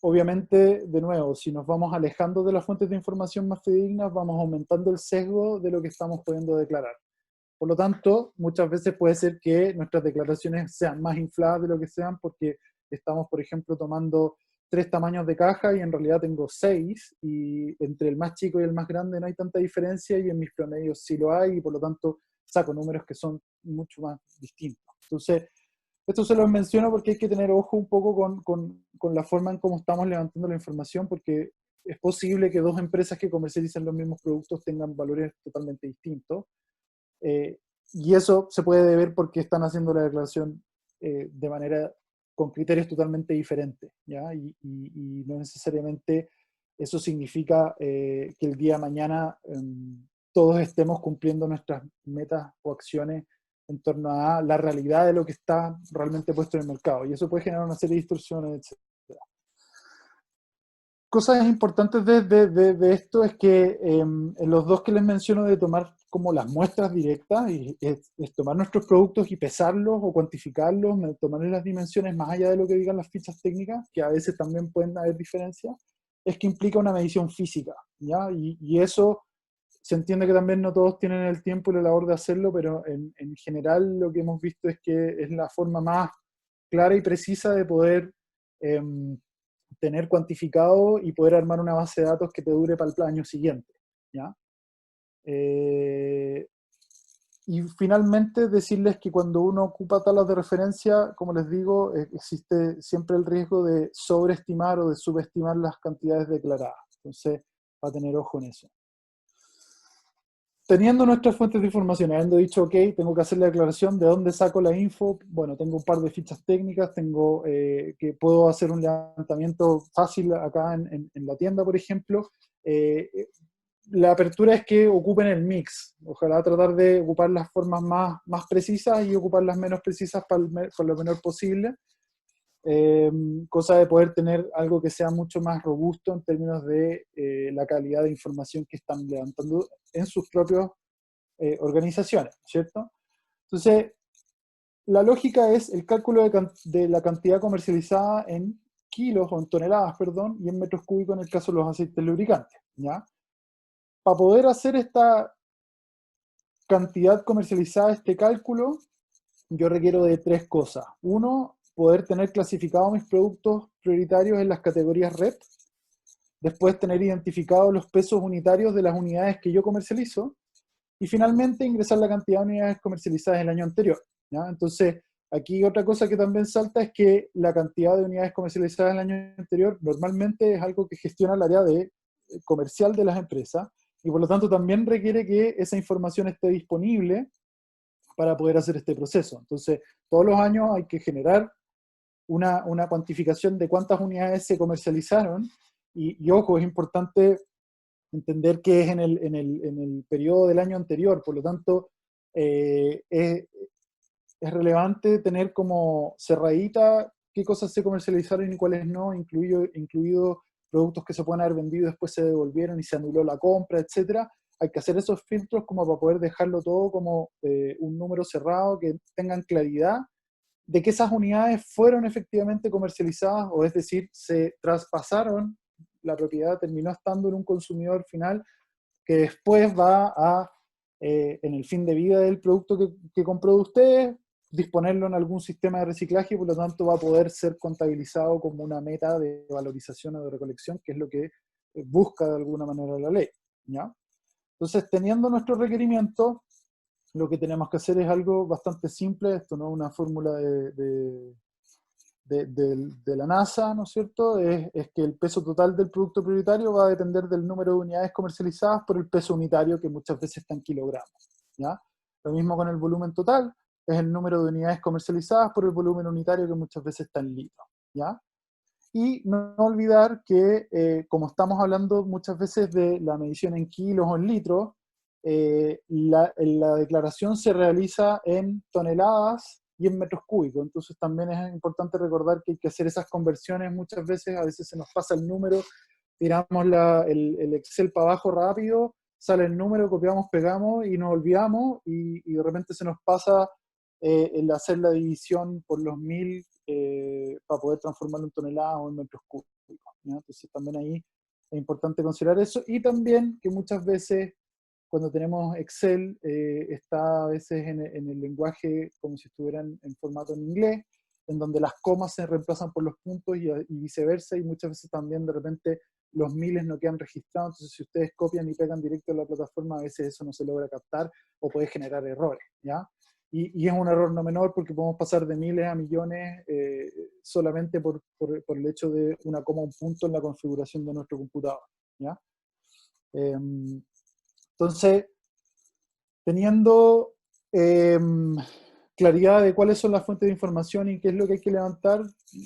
obviamente, de nuevo, si nos vamos alejando de las fuentes de información más fidedignas, vamos aumentando el sesgo de lo que estamos pudiendo declarar. Por lo tanto, muchas veces puede ser que nuestras declaraciones sean más infladas de lo que sean porque estamos, por ejemplo, tomando 3 tamaños de caja y en realidad tengo 6, y entre el más chico y el más grande no hay tanta diferencia, y en mis promedios sí lo hay, y por lo tanto saco números que son mucho más distintos. Entonces, esto se lo menciono porque hay que tener ojo un poco con la forma en cómo estamos levantando la información, porque es posible que dos empresas que comercializan los mismos productos tengan valores totalmente distintos. Y eso se puede deber porque están haciendo la declaración de manera, con criterios totalmente diferentes, ¿ya? Y no necesariamente eso significa que el día de mañana todos estemos cumpliendo nuestras metas o acciones en torno a la realidad de lo que está realmente puesto en el mercado. Y eso puede generar una serie de distorsiones, etc. Cosas importantes de esto es que en los dos que les menciono de tomar como las muestras directas, y es tomar nuestros productos y pesarlos o cuantificarlos, tomarles las dimensiones más allá de lo que digan las fichas técnicas, que a veces también pueden haber diferencias, es que implica una medición física, ¿ya? Y eso se entiende que también no todos tienen el tiempo y la labor de hacerlo, pero en general lo que hemos visto es que es la forma más clara y precisa de poder tener cuantificado y poder armar una base de datos que te dure para el año siguiente, ¿ya? Y finalmente decirles que cuando uno ocupa tablas de referencia, como les digo, existe siempre el riesgo de sobreestimar o de subestimar las cantidades declaradas. Entonces, va a tener ojo en eso. Teniendo nuestras fuentes de información, habiendo dicho, ok, tengo que hacer la declaración de dónde saco la info, bueno, tengo un par de fichas técnicas, tengo que puedo hacer un levantamiento fácil acá en la tienda, por ejemplo. La apertura es que ocupen el mix. Ojalá tratar de ocupar las formas más precisas y ocupar las menos precisas para lo menor posible. Cosa de poder tener algo que sea mucho más robusto en términos de la calidad de información que están levantando en sus propias organizaciones, ¿cierto? Entonces, la lógica es el cálculo de la cantidad comercializada en kilos o en toneladas, perdón, y en metros cúbicos en el caso de los aceites lubricantes, ¿ya? Para poder hacer esta cantidad comercializada, este cálculo, yo requiero de 3 cosas. Uno, poder tener clasificados mis productos prioritarios en las categorías REP. Después, tener identificados los pesos unitarios de las unidades que yo comercializo. Y finalmente, ingresar la cantidad de unidades comercializadas el año anterior, ¿ya? Entonces, aquí otra cosa que también salta es que la cantidad de unidades comercializadas el año anterior normalmente es algo que gestiona el área comercial de las empresas, y por lo tanto también requiere que esa información esté disponible para poder hacer este proceso. Entonces, todos los años hay que generar una cuantificación de cuántas unidades se comercializaron, y ojo, es importante entender que es en el periodo del año anterior, por lo tanto, es relevante tener como cerradita qué cosas se comercializaron y cuáles no, incluido productos que se pueden haber vendido y después se devolvieron y se anuló la compra, etc. Hay que hacer esos filtros como para poder dejarlo todo como un número cerrado, que tengan claridad de que esas unidades fueron efectivamente comercializadas, o es decir, se traspasaron, la propiedad terminó estando en un consumidor final que después va a, en el fin de vida del producto que compró de ustedes, disponerlo en algún sistema de reciclaje, y por lo tanto va a poder ser contabilizado como una meta de valorización o de recolección, que es lo que busca de alguna manera la ley, ¿ya? Entonces, teniendo nuestro requerimiento, lo que tenemos que hacer es algo bastante simple. Esto no es una fórmula de la NASA, ¿no es cierto? Es que el peso total del producto prioritario va a depender del número de unidades comercializadas por el peso unitario, que muchas veces está en kilogramos, ¿ya? Lo mismo con el volumen total, es el número de unidades comercializadas por el volumen unitario, que muchas veces está en litros, ¿ya? Y no olvidar que, como estamos hablando muchas veces de la medición en kilos o en litros, la declaración se realiza en toneladas y en metros cúbicos. Entonces también es importante recordar que hay que hacer esas conversiones muchas veces. A veces se nos pasa el número, tiramos el Excel para abajo rápido, sale el número, copiamos, pegamos y nos olvidamos, y de repente se nos pasa el hacer la división por los 1000 para poder transformarlo en toneladas o en metros cúbicos, ¿ya? Entonces también ahí es importante considerar eso, y también que muchas veces cuando tenemos Excel está a veces en el lenguaje como si estuvieran en formato en inglés, en donde las comas se reemplazan por los puntos y viceversa, y muchas veces también de repente los miles no quedan registrados, entonces si ustedes copian y pegan directo en la plataforma, a veces eso no se logra captar o puede generar errores, ¿ya? Y es un error no menor porque podemos pasar de miles a millones solamente por el hecho de una coma o un punto en la configuración de nuestro computador, ¿ya? Entonces, teniendo claridad de cuáles son las fuentes de información y qué es lo que hay que levantar,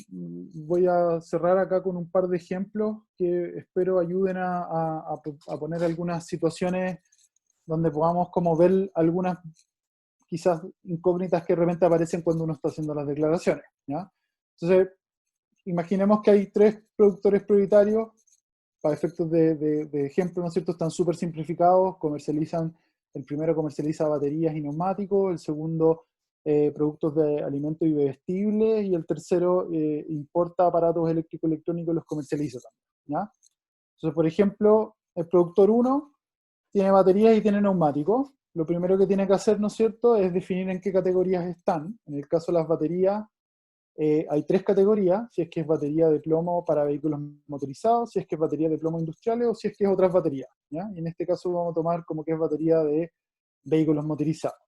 voy a cerrar acá con un par de ejemplos que espero ayuden a poner algunas situaciones donde podamos como ver algunas quizás incógnitas que de repente aparecen cuando uno está haciendo las declaraciones, ¿ya? Entonces, imaginemos que hay 3 productores prioritarios, para efectos de ejemplo, ¿no es cierto? Están súper simplificados, el primero comercializa baterías y neumáticos, el segundo productos de alimentos y bebestibles, y el tercero importa aparatos eléctrico-electrónicos y los comercializa también, ¿ya? Entonces, por ejemplo, el productor 1 tiene baterías y tiene neumáticos. Lo primero que tiene que hacer, ¿no es cierto?, es definir en qué categorías están. En el caso de las baterías, hay 3 categorías: si es que es batería de plomo para vehículos motorizados, si es que es batería de plomo industriales o si es que es otras baterías, ¿ya? Y en este caso vamos a tomar como que es batería de vehículos motorizados.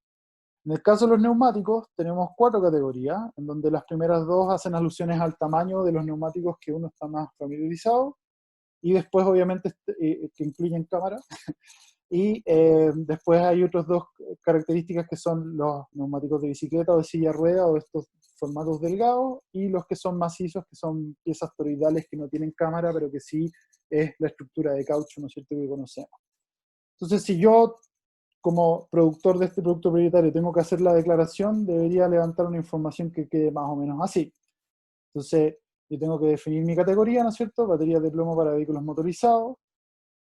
En el caso de los neumáticos, tenemos 4 categorías, en donde las primeras 2 hacen alusiones al tamaño de los neumáticos que uno está más familiarizado, y después obviamente que incluyen cámara. Y después hay otras 2 características que son los neumáticos de bicicleta o de silla de rueda o estos formatos delgados, y los que son macizos, que son piezas toroidales que no tienen cámara, pero que sí es la estructura de caucho, ¿no es cierto?, que conocemos. Entonces, si yo, como productor de este producto prioritario, tengo que hacer la declaración, debería levantar una información que quede más o menos así. Entonces, yo tengo que definir mi categoría, ¿no es cierto? Baterías de plomo para vehículos motorizados.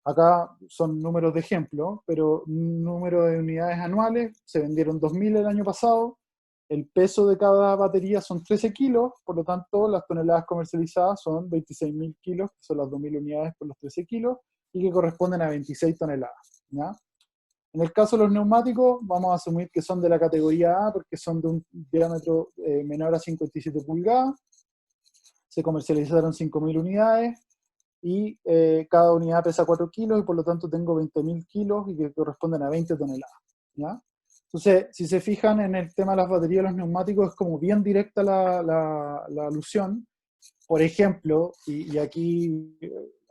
Acá son números de ejemplo, pero número de unidades anuales, se vendieron 2.000 el año pasado, el peso de cada batería son 13 kilos, por lo tanto las toneladas comercializadas son 26.000 kilos, que son las 2.000 unidades por los 13 kilos, y que corresponden a 26 toneladas, ¿ya? En el caso de los neumáticos, vamos a asumir que son de la categoría A, porque son de un diámetro menor a 57 pulgadas, se comercializaron 5.000 unidades, y cada unidad pesa 4 kilos, y por lo tanto tengo 20.000 kilos y que corresponden a 20 toneladas, ¿ya? Entonces, si se fijan en el tema de las baterías de los neumáticos, es como bien directa la alusión. Por ejemplo, y aquí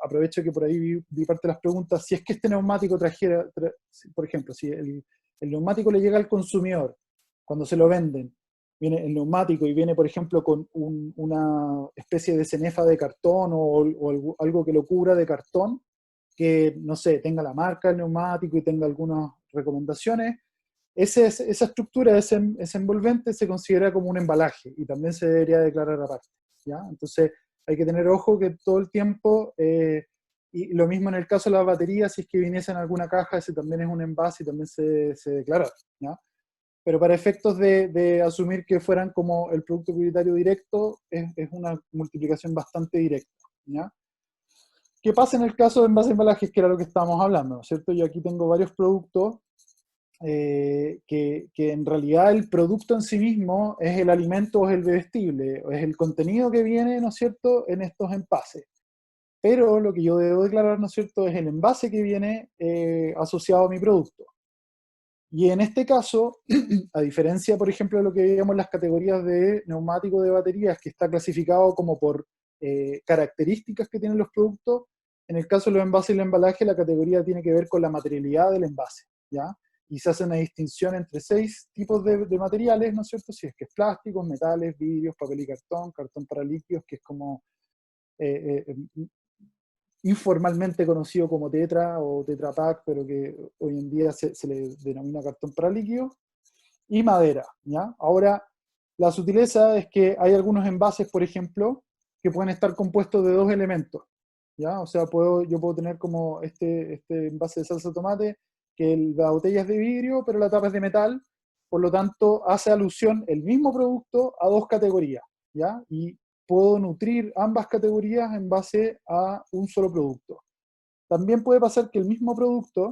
aprovecho que por ahí vi parte de las preguntas, si es que este neumático por ejemplo, si el neumático le llega al consumidor cuando se lo venden, viene el neumático y viene, por ejemplo, con una especie de cenefa de cartón o algo que lo cubra de cartón, que, no sé, tenga la marca del neumático y tenga algunas recomendaciones, esa estructura, ese envolvente se considera como un embalaje y también se debería declarar aparte, ¿ya? Entonces hay que tener ojo que todo el tiempo, y lo mismo en el caso de las baterías, si es que viniese en alguna caja, ese también es un envase y también se declara, ¿ya? Pero para efectos de asumir que fueran como el producto prioritario directo, es una multiplicación bastante directa, ¿ya? ¿Qué pasa en el caso de envases embalajes, que era lo que estábamos hablando, ¿no es cierto? Yo aquí tengo varios productos que en realidad el producto en sí mismo es el alimento o es el bebestible, o es el contenido que viene, ¿no es cierto?, en estos envases. Pero lo que yo debo declarar, ¿no es cierto?, es el envase que viene asociado a mi producto. Y en este caso, a diferencia, por ejemplo, de lo que veíamos en las categorías de neumático de baterías, que está clasificado como por características que tienen los productos, en el caso de los envases y el embalaje, la categoría tiene que ver con la materialidad del envase, ¿ya? Y se hace una distinción entre 6 tipos de materiales, ¿no es cierto? Si es que es plásticos, metales, vidrios, papel y cartón, cartón para líquidos, que es como informalmente conocido como Tetra o Tetra Pak, pero que hoy en día se le denomina cartón para líquidos, y madera, ¿ya? Ahora, la sutileza es que hay algunos envases, por ejemplo, que pueden estar compuestos de 2 elementos, ¿ya? O sea, yo puedo tener como este envase de salsa de tomate, que la botella es de vidrio, pero la tapa es de metal, por lo tanto, hace alusión el mismo producto a 2 categorías, ¿ya? Y puedo nutrir ambas categorías en base a un solo producto. También puede pasar que el mismo producto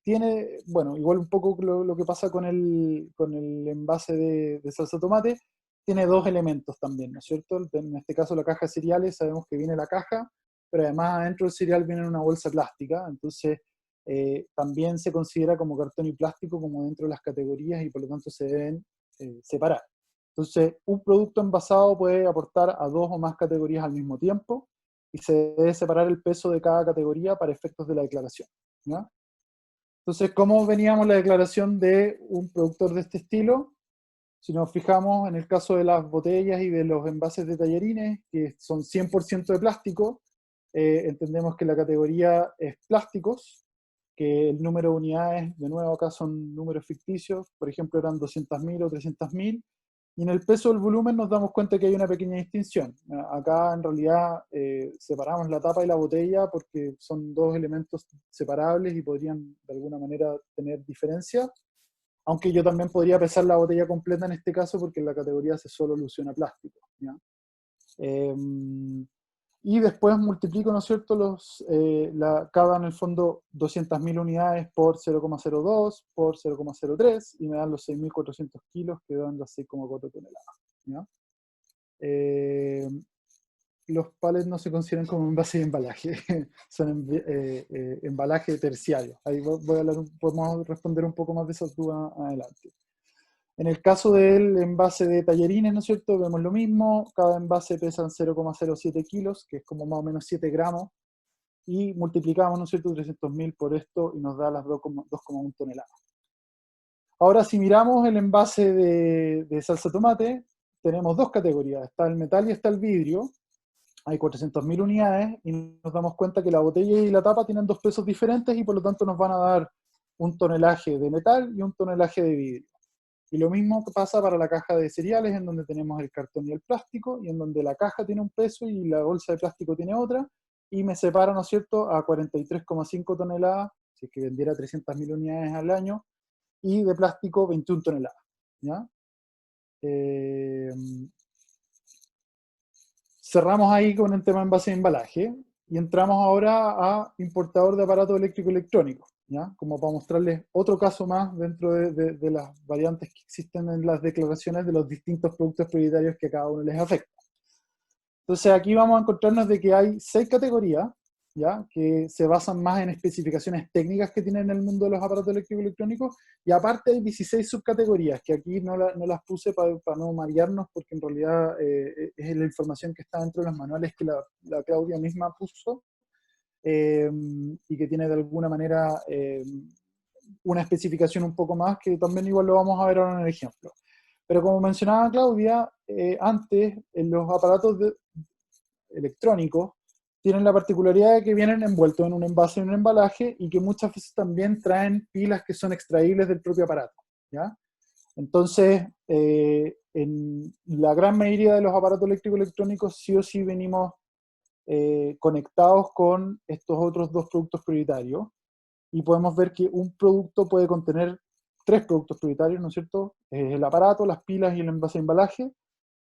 tiene, bueno, igual un poco lo que pasa con el envase de salsa de tomate, tiene dos elementos también, ¿no es cierto? En este caso la caja de cereales, sabemos que viene la caja, pero además adentro del cereal viene una bolsa plástica, entonces también se considera como cartón y plástico como dentro de las categorías y por lo tanto se deben separar. Entonces, un producto envasado puede aportar a dos o más categorías al mismo tiempo y se debe separar el peso de cada categoría para efectos de la declaración, ¿no? Entonces, ¿cómo veníamos la declaración de un productor de este estilo? Si nos fijamos en el caso de las botellas y de los envases de tallarines, que son 100% de plástico, entendemos que la categoría es plásticos, que el número de unidades, de nuevo acá son números ficticios, por ejemplo eran 200.000 o 300.000, y en el peso del volumen nos damos cuenta que hay una pequeña distinción. Acá en realidad separamos la tapa y la botella porque son dos elementos separables y podrían de alguna manera tener diferencia, aunque yo también podría pesar la botella completa en este caso porque en la categoría se solo alusiona plástico, ¿ya? Y después multiplico, ¿no es cierto?, cada en el fondo 200.000 unidades por 0,02 por 0,03 y me dan los 6.400 kilos que dan las 6,4 toneladas, ¿ya? Los pallets no se consideran como envase de embalaje, son embalaje terciario. Ahí voy a hablar, podemos responder un poco más de esa duda adelante. En el caso del envase de tallarines, ¿no es cierto?, vemos lo mismo, cada envase pesa 0,07 kilos, que es como más o menos 7 gramos, y multiplicamos, ¿no es cierto?, 300.000 por esto y nos da las 2,1 toneladas. Ahora, si miramos el envase de salsa de tomate, tenemos dos categorías, está el metal y está el vidrio, hay 400.000 unidades, y nos damos cuenta que la botella y la tapa tienen dos pesos diferentes y por lo tanto nos van a dar un tonelaje de metal y un tonelaje de vidrio. Y lo mismo pasa para la caja de cereales, en donde tenemos el cartón y el plástico, y en donde la caja tiene un peso y la bolsa de plástico tiene otra, y me separa, ¿no es cierto?, a 43,5 toneladas, si es que vendiera 300.000 unidades al año, y de plástico 21 toneladas, ¿ya? Cerramos ahí con el tema de envase de embalaje, y entramos ahora a importador de aparatos eléctrico-electrónicos, ¿ya? Como para mostrarles otro caso más dentro de las variantes que existen en las declaraciones de los distintos productos prioritarios que a cada uno les afecta. Entonces aquí vamos a encontrarnos de que hay 6 categorías, ¿ya?, que se basan más en especificaciones técnicas que tienen en el mundo de los aparatos eléctrico-electrónicos, y aparte hay 16 subcategorías, que aquí no las puse para no marearnos, porque en realidad es la información que está dentro de los manuales que la Claudia misma puso, y que tiene de alguna manera una especificación un poco más, que también igual lo vamos a ver ahora en el ejemplo. Pero como mencionaba Claudia, antes en los aparatos electrónicos tienen la particularidad de que vienen envueltos en un envase y un embalaje, y que muchas veces también traen pilas que son extraíbles del propio aparato, ¿ya? Entonces, en la gran mayoría de los aparatos eléctrico-electrónicos sí o sí venimos conectados con estos otros dos productos prioritarios, y podemos ver que un producto puede contener 3 productos prioritarios, ¿no es cierto? El aparato, las pilas y el envase de embalaje,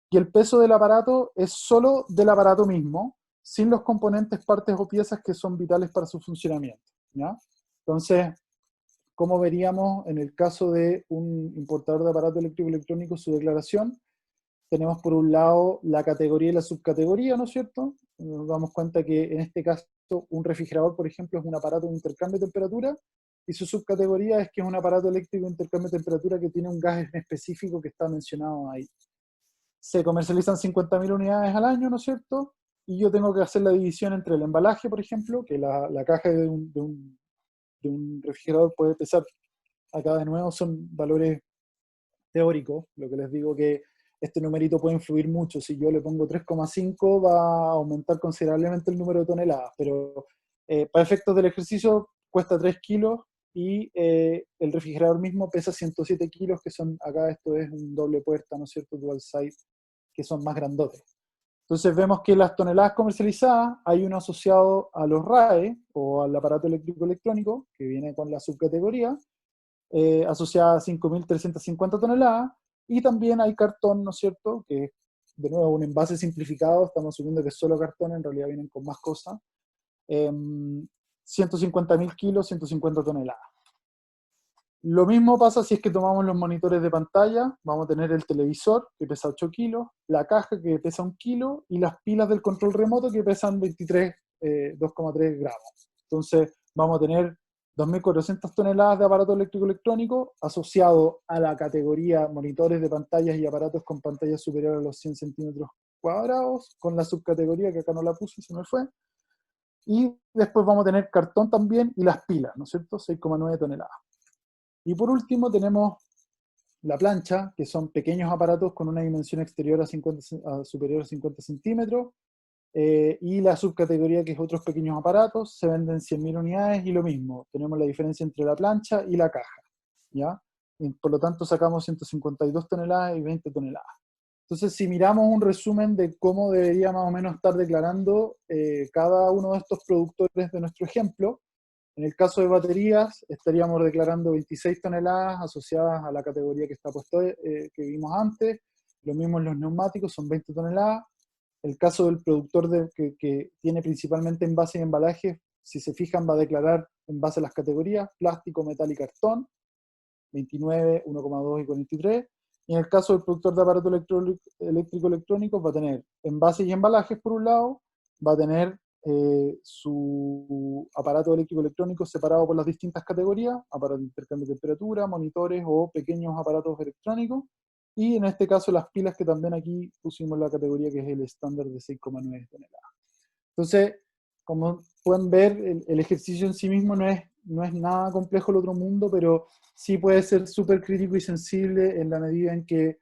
y el peso del aparato es solo del aparato mismo, sin los componentes, partes o piezas que son vitales para su funcionamiento, ¿ya? Entonces, ¿cómo veríamos en el caso de un importador de aparato eléctrico-electrónico su declaración? Tenemos por un lado la categoría y la subcategoría, ¿no es cierto? Nos damos cuenta que en este caso un refrigerador, por ejemplo, es un aparato de intercambio de temperatura, y su subcategoría es que es un aparato eléctrico de intercambio de temperatura que tiene un gas específico que está mencionado ahí. Se comercializan 50.000 unidades al año, ¿no es cierto? Y yo tengo que hacer la división entre el embalaje, por ejemplo, que la caja de un refrigerador puede pesar, acá de nuevo son valores teóricos, lo que les digo que este numerito puede influir mucho. Si yo le pongo 3,5 va a aumentar considerablemente el número de toneladas, pero para efectos del ejercicio cuesta 3 kilos, y el refrigerador mismo pesa 107 kilos, que son, acá esto es un doble puerta, ¿no es cierto?, dual side, que son más grandotes. Entonces vemos que las toneladas comercializadas hay uno asociado a los RAE, o al aparato eléctrico-electrónico, que viene con la subcategoría, asociada a 5.350 toneladas, y también hay cartón, ¿no es cierto?, que de nuevo un envase simplificado, estamos asumiendo que es solo cartón, en realidad vienen con más cosas, 150.000 kilos, 150 toneladas. Lo mismo pasa si es que tomamos los monitores de pantalla. Vamos a tener el televisor, que pesa 8 kilos, la caja, que pesa 1 kilo, y las pilas del control remoto, que pesan 2,3 gramos. Entonces, vamos a tener 2.400 toneladas de aparato eléctrico electrónico asociado a la categoría monitores de pantallas y aparatos con pantallas superiores a los 100 centímetros cuadrados, con la subcategoría que acá no la puse, se me fue. Y después vamos a tener cartón también y las pilas, ¿no es cierto? 6,9 toneladas. Y por último tenemos la plancha, que son pequeños aparatos con una dimensión exterior superior a 50 centímetros, y la subcategoría, que es otros pequeños aparatos, se venden 100.000 unidades, y lo mismo, tenemos la diferencia entre la plancha y la caja, ¿ya? Y por lo tanto sacamos 152 toneladas y 20 toneladas. Entonces, si miramos un resumen de cómo debería más o menos estar declarando cada uno de estos productores de nuestro ejemplo, en el caso de baterías, estaríamos declarando 26 toneladas asociadas a la categoría que está puesto, que vimos antes. Lo mismo en los neumáticos, son 20 toneladas. El caso del productor que tiene principalmente envases y embalajes, si se fijan, va a declarar en base a las categorías: plástico, metal y cartón, 29, 1,2 y 43. Y en el caso del productor de aparato eléctrico electrónico, va a tener envases y embalajes por un lado, va a tener su aparato eléctrico electrónico separado por las distintas categorías: aparato de intercambio de temperatura, monitores o pequeños aparatos electrónicos, y en este caso las pilas, que también aquí pusimos la categoría que es el estándar de 6,9 toneladas. Entonces, como pueden ver, el ejercicio en sí mismo no es nada complejo el otro mundo, pero sí puede ser súper crítico y sensible en la medida en que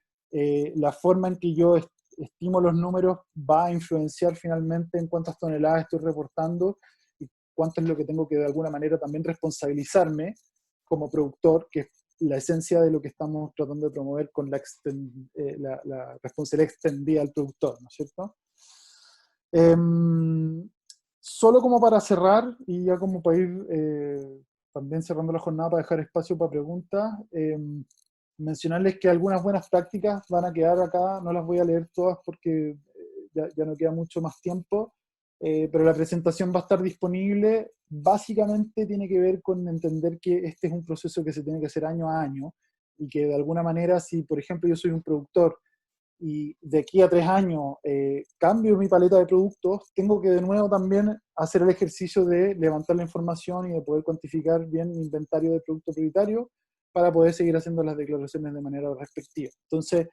la forma en que yo estimo los números va a influenciar finalmente en cuántas toneladas estoy reportando y cuánto es lo que tengo que de alguna manera también responsabilizarme como productor, que es la esencia de lo que estamos tratando de promover con la responsabilidad extendida al productor, ¿no es cierto? Solo como para cerrar, y ya como para ir también cerrando la jornada para dejar espacio para preguntas, mencionarles que algunas buenas prácticas van a quedar acá. No las voy a leer todas porque ya no queda mucho más tiempo, pero la presentación va a estar disponible. Básicamente tiene que ver con entender que este es un proceso que se tiene que hacer año a año, y que de alguna manera, si por ejemplo yo soy un productor y de aquí a 3 años cambio mi paleta de productos, tengo que de nuevo también hacer el ejercicio de levantar la información y de poder cuantificar bien mi inventario de producto prioritario para poder seguir haciendo las declaraciones de manera respectiva. Entonces,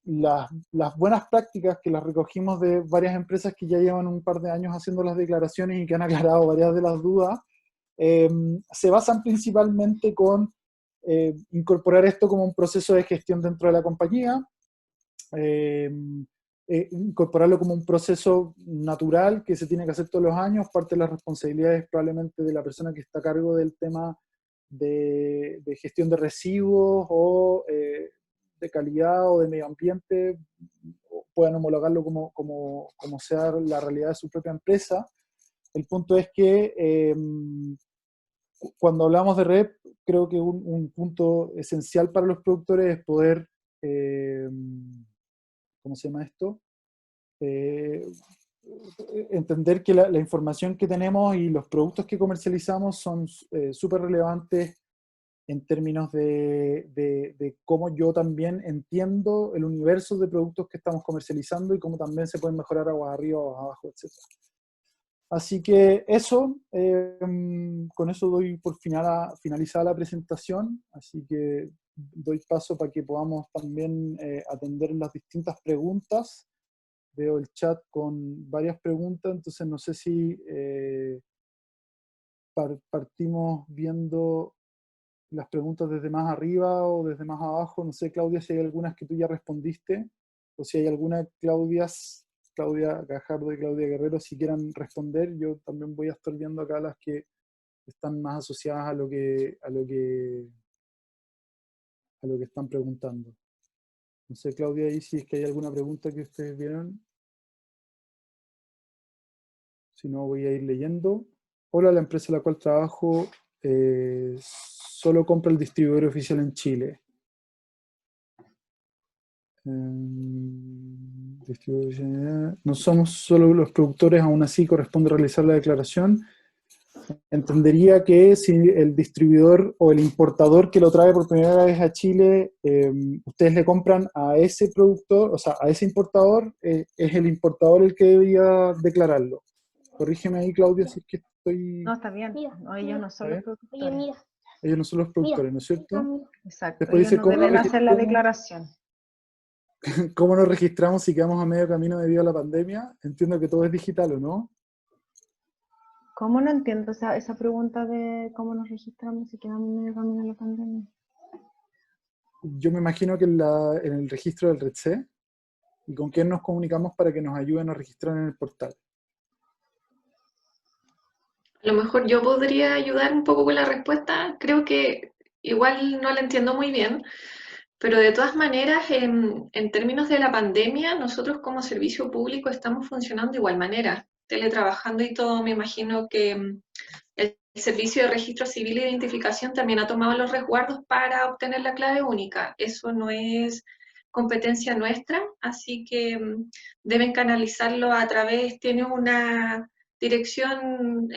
las buenas prácticas, que las recogimos de varias empresas que ya llevan un par de años haciendo las declaraciones y que han aclarado varias de las dudas, se basan principalmente con incorporar esto como un proceso de gestión dentro de la compañía, incorporarlo como un proceso natural que se tiene que hacer todos los años. Parte de las responsabilidades probablemente de la persona que está a cargo del tema de gestión de residuos o de calidad o de medio ambiente, puedan homologarlo como sea la realidad de su propia empresa. El punto es que cuando hablamos de red, creo que un punto esencial para los productores es poder ¿cómo se llama esto? Entender que la información que tenemos y los productos que comercializamos son súper relevantes en términos de cómo yo también entiendo el universo de productos que estamos comercializando y cómo también se pueden mejorar aguas arriba o abajo, etc. Así que eso, con eso doy por finalizada la presentación, así que doy paso para que podamos también atender las distintas preguntas. Veo el chat con varias preguntas, entonces no sé si partimos viendo las preguntas desde más arriba o desde más abajo. No sé, Claudia, si hay algunas que tú ya respondiste, o si hay alguna, Claudia Gajardo y Claudia Guerrero, si quieran responder. Yo también voy a estar viendo acá las que están más asociadas a lo que están preguntando. No sé, Claudia, ahí si es que hay alguna pregunta que ustedes vieron. Si no, voy a ir leyendo. Hola, la empresa en la cual trabajo solo compra el distribuidor oficial en Chile. No somos solo los productores, aún así corresponde realizar la declaración. entendería que si el distribuidor o el importador que lo trae por primera vez a Chile, ustedes le compran a ese productor, o sea, a ese importador, es el importador el que debería declararlo. Corrígeme ahí, Claudia, si es que estoy... No, está bien. Mira, No, ellos no son los Oye, productores. mira, Ellos no son los productores, ¿no es cierto? mira. Exacto, Después ellos dice, no deben hacer la declaración. ¿cómo nos registramos si quedamos a medio camino debido a la pandemia? Entiendo que todo es digital, ¿o no? ¿Cómo no entiendo esa pregunta de cómo nos registramos si quedamos medio camino en la pandemia? Yo me imagino que en el registro del REDC, ¿y con quién nos comunicamos para que nos ayuden a registrar en el portal? A lo mejor yo podría ayudar un poco con la respuesta. Creo que igual no la entiendo muy bien, pero de todas maneras, en términos de la pandemia, nosotros como servicio público estamos funcionando de igual manera, teletrabajando y todo. Me imagino que el Servicio de Registro Civil e Identificación también ha tomado los resguardos para obtener la clave única. Eso no es competencia nuestra, así que deben canalizarlo a través, tiene una dirección,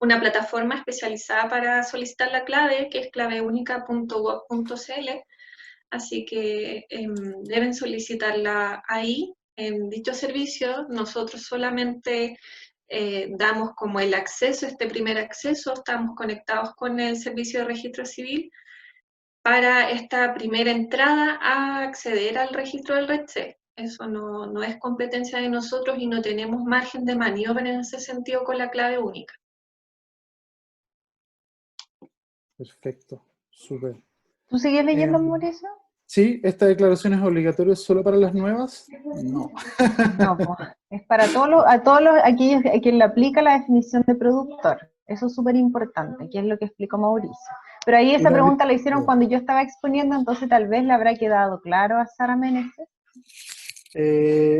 una plataforma especializada para solicitar la clave, que es claveúnica.gov.cl, así que deben solicitarla ahí, en dicho servicio. Nosotros solamente damos como el acceso, este primer acceso, estamos conectados con el Servicio de Registro Civil para esta primera entrada a acceder al registro del REDC. Eso no es competencia de nosotros y no tenemos margen de maniobra en ese sentido con la clave única. Perfecto, súper. ¿Tú sigues leyendo, Mauricio? Sí, ¿esta declaración es obligatoria solo para las nuevas? No. No, pues, es para aquellos a quien le aplica la definición de productor. Eso es súper importante, que es lo que explicó Mauricio. Pero ahí esa pregunta la hicieron cuando yo estaba exponiendo, entonces tal vez le habrá quedado claro a Sara Meneses.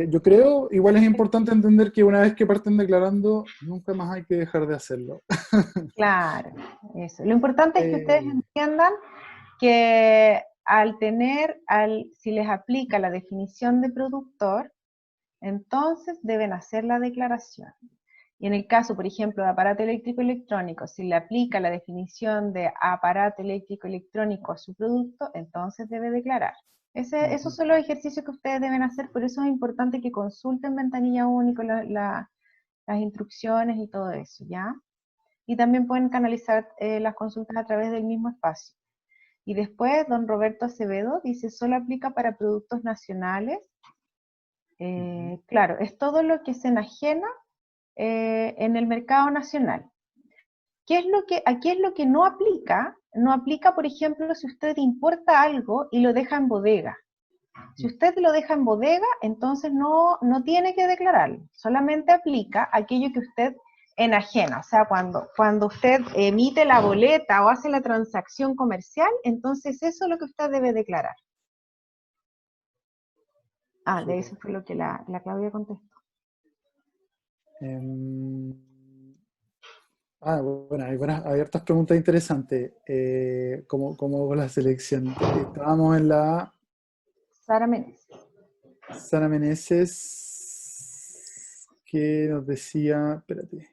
Yo creo, igual es importante entender que una vez que parten declarando, nunca más hay que dejar de hacerlo. Claro, eso. Lo importante es que ustedes entiendan que si les aplica la definición de productor, entonces deben hacer la declaración. Y en el caso, por ejemplo, de aparato eléctrico electrónico, si le aplica la definición de aparato eléctrico electrónico a su producto, entonces debe declarar. Esos son los ejercicios que ustedes deben hacer, por eso es importante que consulten Ventanilla Único, las instrucciones y todo eso, ¿ya? Y también pueden canalizar las consultas a través del mismo espacio. Y después, don Roberto Acevedo dice, solo aplica para productos nacionales. Claro, es todo lo que se enajena en el mercado nacional. Aquí es lo que no aplica? No aplica, por ejemplo, si usted importa algo y lo deja en bodega. Si usted lo deja en bodega, entonces no tiene que declararlo. Solamente aplica aquello que usted enajena. O sea, cuando usted emite la boleta o hace la transacción comercial, entonces eso es lo que usted debe declarar. De eso fue lo que la Claudia contestó. Bueno, hay hartas preguntas interesantes. ¿Cómo la selección? Estábamos en la... Sara Meneses. Sara Meneses, que nos decía... Espérate.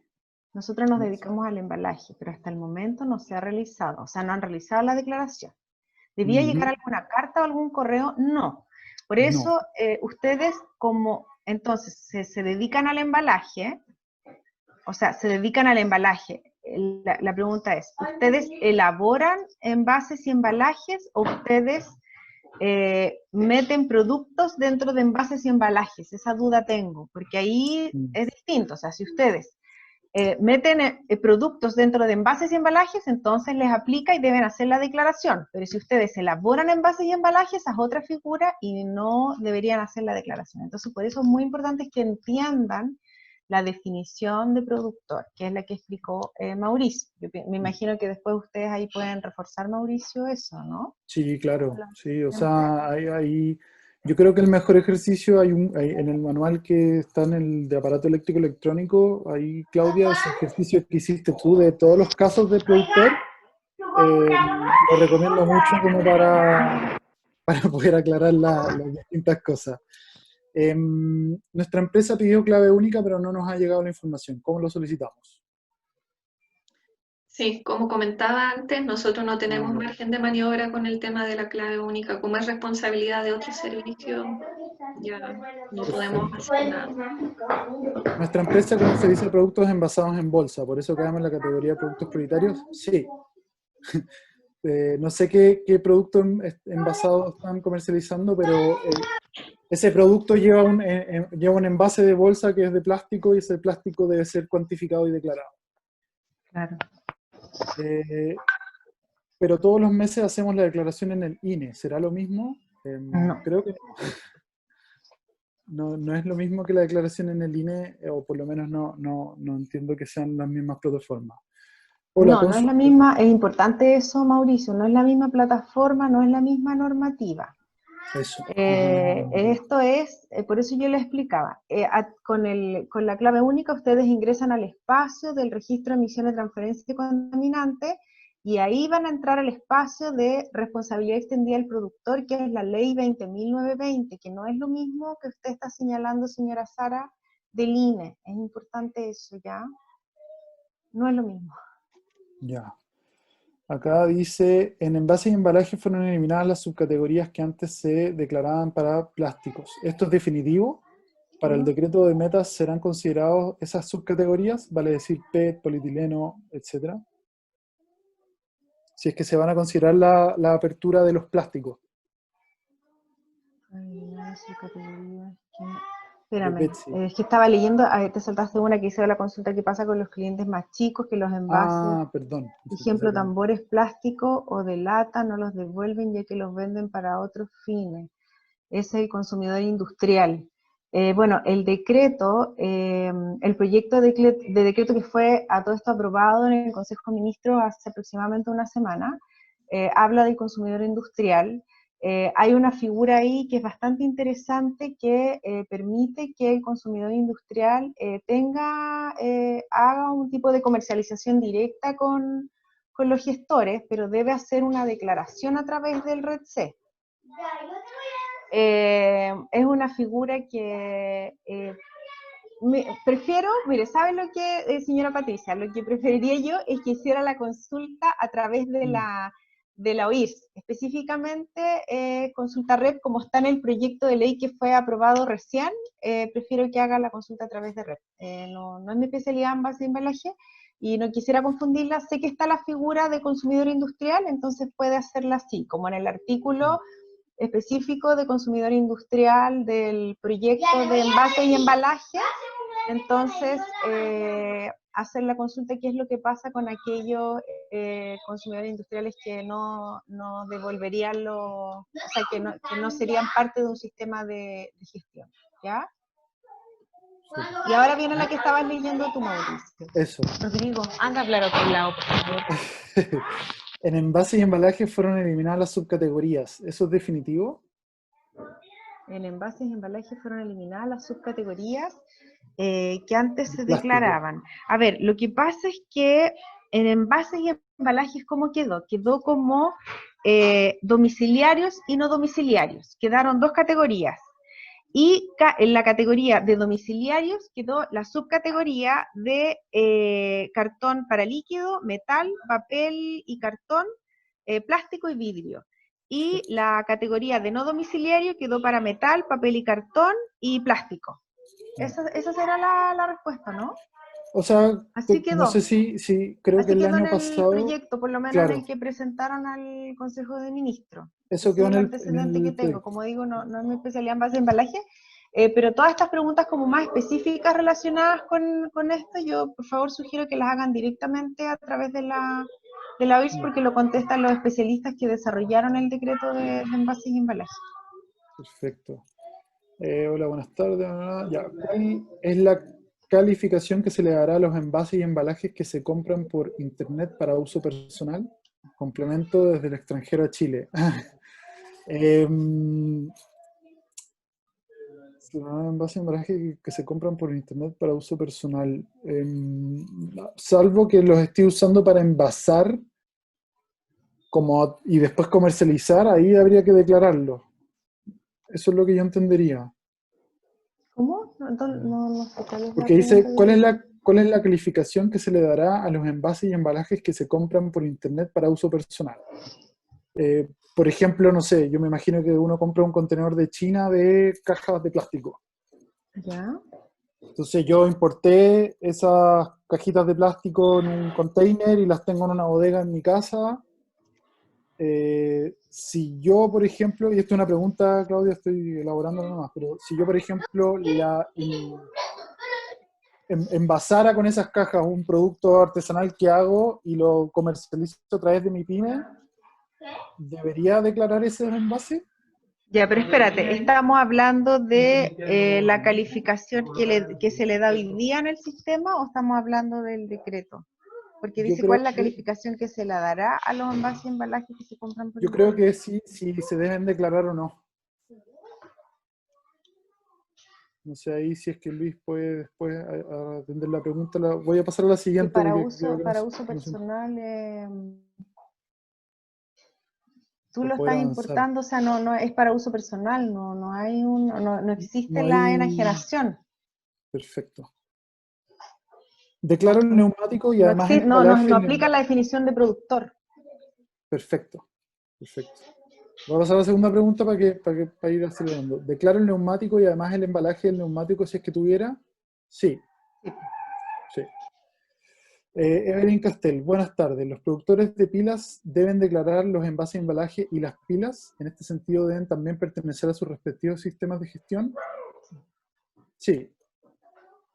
Nosotros nos dedicamos al embalaje, pero hasta el momento no se ha realizado. O sea, no han realizado la declaración. ¿Debía llegar alguna carta o algún correo? No. Por eso, ustedes entonces, se dedican al embalaje, o sea, se dedican al embalaje. La pregunta es, ¿ustedes elaboran envases y embalajes o ustedes meten productos dentro de envases y embalajes? Esa duda tengo, porque ahí es distinto. O sea, si ustedes meten productos dentro de envases y embalajes, entonces les aplica y deben hacer la declaración. Pero si ustedes elaboran envases y embalajes, esa es otra figura y no deberían hacer la declaración. Entonces, por eso es muy importante que entiendan la definición de productor, que es la que explicó Mauricio. Yo me imagino que después ustedes ahí pueden reforzar, Mauricio, eso, ¿no? Sí, claro. Sí, o sea, yo creo que el mejor ejercicio en el manual que está en el de aparato eléctrico electrónico, ahí, Claudia, ese ejercicio que hiciste tú de todos los casos de productor, lo recomiendo mucho como para poder aclarar las distintas cosas. Nuestra empresa pidió clave única, pero no nos ha llegado la información. ¿Cómo lo solicitamos? Sí, como comentaba antes, nosotros no tenemos margen de maniobra con el tema de la clave única. Como es responsabilidad de otro servicio, ya no podemos hacer nada. ¿Nuestra empresa comercializa productos envasados en bolsa? ¿Por eso quedamos en la categoría de productos prioritarios? Sí. No sé qué productos envasados están comercializando, pero ese producto lleva un envase de bolsa que es de plástico y ese plástico debe ser cuantificado y declarado. Claro. Pero todos los meses hacemos la declaración en el INE. ¿Será lo mismo? No. Creo que no es lo mismo que la declaración en el INE, o por lo menos no entiendo que sean las mismas plataformas. Hola, No es la misma, es importante eso, Mauricio, no es la misma plataforma, no es la misma normativa. Eso. Esto es, por eso yo les explicaba, con la clave única ustedes ingresan al espacio del registro de emisiones, transferencias y contaminantes, y ahí van a entrar al espacio de responsabilidad extendida del productor, que es la ley 20.920, que no es lo mismo que usted está señalando, señora Sara, del INE. Es importante eso, ¿ya? No es lo mismo. Ya. Acá dice, en envases y embalajes fueron eliminadas las subcategorías que antes se declaraban para plásticos. ¿Esto es definitivo? ¿Para el decreto de metas serán considerados esas subcategorías? Vale decir PET, polietileno, etcétera. Si es que se van a considerar la apertura de los plásticos. Espérame, es que estaba leyendo, te saltaste una que hice la consulta que pasa con los clientes más chicos, que los envases, perdón. ejemplo, tambores plásticos o de lata no los devuelven ya que los venden para otros fines. Ese es el consumidor industrial. Bueno, el decreto, el proyecto de decreto que fue a todo esto aprobado en el Consejo de Ministros hace aproximadamente una semana, habla del consumidor industrial. Hay una figura ahí que es bastante interesante que permite que el consumidor industrial haga un tipo de comercialización directa con los gestores, pero debe hacer una declaración a través del REDC. Es una figura que prefiero, mire, ¿sabe lo que, señora Patricia? Lo que preferiría yo es que hiciera la consulta a través de la OIRS, específicamente consulta REP, como está en el proyecto de ley que fue aprobado recién, prefiero que haga la consulta a través de REP. No es mi especialidad en base de embalaje, y no quisiera confundirla, sé que está la figura de consumidor industrial, entonces puede hacerla así, como en el artículo específico de consumidor industrial del proyecto de envase y embalaje. Entonces, hacer la consulta, qué es lo que pasa con aquellos consumidores industriales que no devolverían o sea, que no serían parte de un sistema de gestión, ¿ya? Sí. Y ahora viene la que estabas leyendo tú, Mauricio. Eso. Rodrigo, anda a hablar a otro lado, por favor. En envases y embalajes fueron eliminadas las subcategorías. ¿Eso es definitivo? En envases y embalajes fueron eliminadas las subcategorías que antes se declaraban. A ver, lo que pasa es que en envases y embalajes, ¿cómo quedó? Quedó como domiciliarios y no domiciliarios. Quedaron dos categorías. Y en la categoría de domiciliarios quedó la subcategoría de cartón para líquido, metal, papel y cartón, plástico y vidrio. Y la categoría de no domiciliario quedó para metal, papel y cartón y plástico. Esa será la respuesta, ¿no? O sea, así quedó. No sé si creo así que el quedó año en pasado... el proyecto, por lo menos claro, en el que presentaron al Consejo de Ministros. Eso quedó es el antecedente que tengo. proyecto. Como digo, no es mi especialidad en base de embalaje, pero todas estas preguntas como más específicas relacionadas con esto, yo por favor sugiero que las hagan directamente a través de la OIRS, porque lo contestan los especialistas que desarrollaron el decreto de envases y embalaje. Perfecto. Hola, buenas tardes. Ya. ¿Cuál es la calificación que se le dará a los envases y embalajes que se compran por internet para uso personal? Complemento desde el extranjero a Chile. Envases y embalajes que se compran por internet para uso personal. Salvo que los esté usando para envasar y después comercializar, ahí habría que declararlo. Eso es lo que yo entendería. ¿Cómo? No sé cuál es. Porque dice, ¿cuál es ¿cuál es la calificación que se le dará a los envases y embalajes que se compran por internet para uso personal? Por ejemplo, no sé, yo me imagino que uno compra un contenedor de China de cajas de plástico. ¿Ya? Entonces yo importé esas cajitas de plástico en un container y las tengo en una bodega en mi casa. Si yo, por ejemplo, y esto es una pregunta, Claudia, estoy elaborando nomás, pero si yo, por ejemplo, envasara con esas cajas un producto artesanal que hago y lo comercializo a través de mi pyme, ¿debería declarar ese envase? Ya, pero espérate, ¿estamos hablando de la calificación que se le da hoy día en el sistema o estamos hablando del decreto? Porque Yo dice cuál creo es la que, calificación que se le dará a los envases y embalajes que se compran por yo creo internet. que sí, si se deben declarar o no. No sé ahí si es que Luis puede después a atender la pregunta. Voy a pasar a la Que siguiente porque creo que para uso no sé, personal, tú para lo poder estás avanzar. importando, o sea, no es para uso personal, no existe No la hay... enajenación. Perfecto. Declaro el neumático y No, además el no embalaje. aplica la definición de productor. Perfecto, perfecto. Voy a pasar a la segunda pregunta para ir acelerando. ¿Declaro el neumático y además el embalaje del neumático si es que tuviera? Sí, sí. Evelyn Castel, buenas tardes. ¿Los productores de pilas deben declarar los envases de embalaje y las pilas? En este sentido, ¿deben también pertenecer a sus respectivos sistemas de gestión? Sí,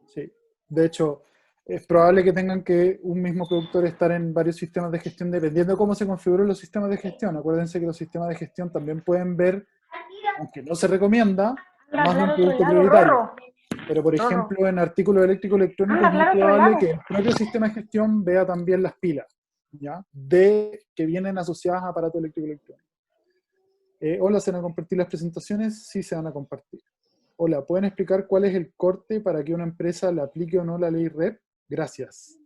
sí. De hecho, es probable que tengan que un mismo productor estar en varios sistemas de gestión dependiendo de cómo se configuran los sistemas de gestión. Acuérdense que los sistemas de gestión también pueden ver, aunque no se recomienda, Anda a más de un hablar otro producto lado, prioritario. Rorro. Pero, por Rorro. ejemplo, en artículos eléctricos electrónicos Anda a es muy hablar otro probable lado. que el propio sistema de gestión vea también las pilas, ¿ya? De que vienen asociadas a aparatos eléctricos electrónicos. Hola, ¿se van a compartir las presentaciones? Sí, se van a compartir. Hola, ¿pueden explicar cuál es el corte para que una empresa le aplique o no la ley REP? Gracias.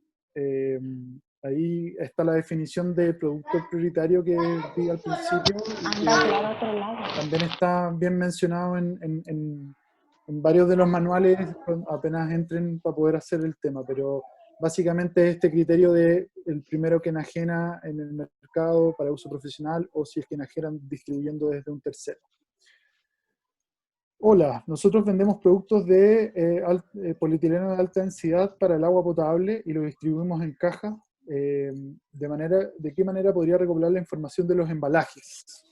Ahí está la definición de producto prioritario que di al principio y Anda a que hablar otro lado. también está bien mencionado en varios de los manuales apenas entren para poder hacer el tema, pero básicamente este criterio de el primero que enajena en el mercado para uso profesional o si es que enajenan distribuyendo desde un tercero. Hola, nosotros vendemos productos de polietileno de alta densidad para el agua potable y lo distribuimos en caja. ¿De qué manera podría recopilar la información de los embalajes?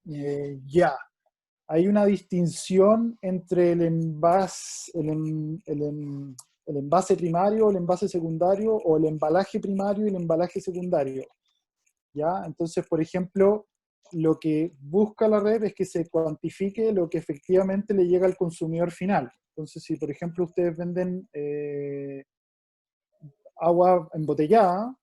Ya. Hay una distinción entre el envase, el envase primario, el envase secundario, o el embalaje primario y el embalaje secundario. ¿Ya? Entonces, por ejemplo, lo que busca la red es que se cuantifique lo que efectivamente le llega al consumidor final. Entonces, si por ejemplo ustedes venden agua embotellada,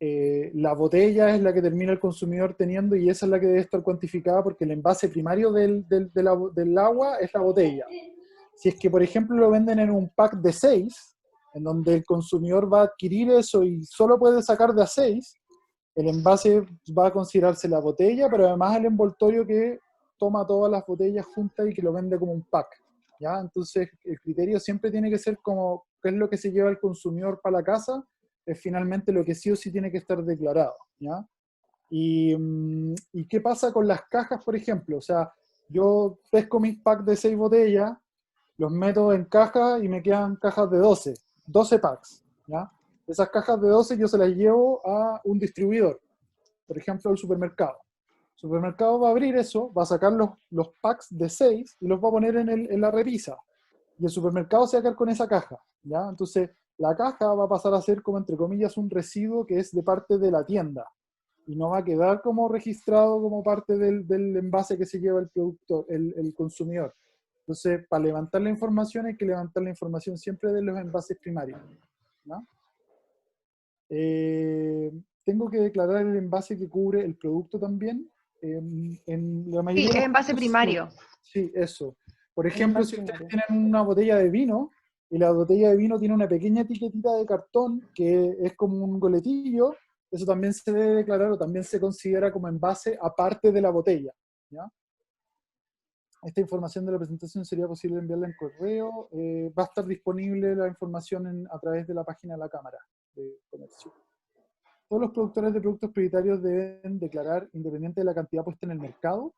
la botella es la que termina el consumidor teniendo y esa es la que debe estar cuantificada porque el envase primario del agua es la botella. Si es que, por ejemplo, lo venden en un pack de 6, en donde el consumidor va a adquirir eso y solo puede sacar de a 6, el envase va a considerarse la botella, pero además el envoltorio que toma todas las botellas juntas y que lo vende como un pack. ¿Ya? Entonces, el criterio siempre tiene que ser como qué es lo que se lleva el consumidor para la casa, es finalmente lo que sí o sí tiene que estar declarado. ¿Ya? ¿Y qué pasa con las cajas, por ejemplo? O sea, yo pesco mis packs de 6 botellas, los meto en caja y me quedan cajas de 12 packs. ¿Ya? Esas cajas de 12 yo se las llevo a un distribuidor, por ejemplo, al supermercado. El supermercado va a abrir eso, va a sacar los packs de 6 y los va a poner en la repisa. Y el supermercado se va a quedar con esa caja. ¿Ya? Entonces, la caja va a pasar a ser como, entre comillas, un residuo que es de parte de la tienda. Y no va a quedar como registrado como parte del envase que se lleva el producto, el consumidor. Entonces, para levantar la información hay que levantar la información siempre de los envases primarios. ¿No? Tengo que declarar el envase que cubre el producto también. En la Sí, mayoría de es los envase casos, sí. primario. Sí, eso. Por El ejemplo, envase si ustedes primario. tienen una botella de vino y la botella de vino tiene una pequeña etiquetita de cartón que es como un goletillo, eso también se debe declarar o también se considera como envase aparte de la botella. ¿Ya? Esta información de la presentación sería posible enviarla en correo. Va a estar disponible la información a través de la página de la Cámara de Comercio. Todos los productores de productos prioritarios deben declarar, independiente de la cantidad puesta en el mercado,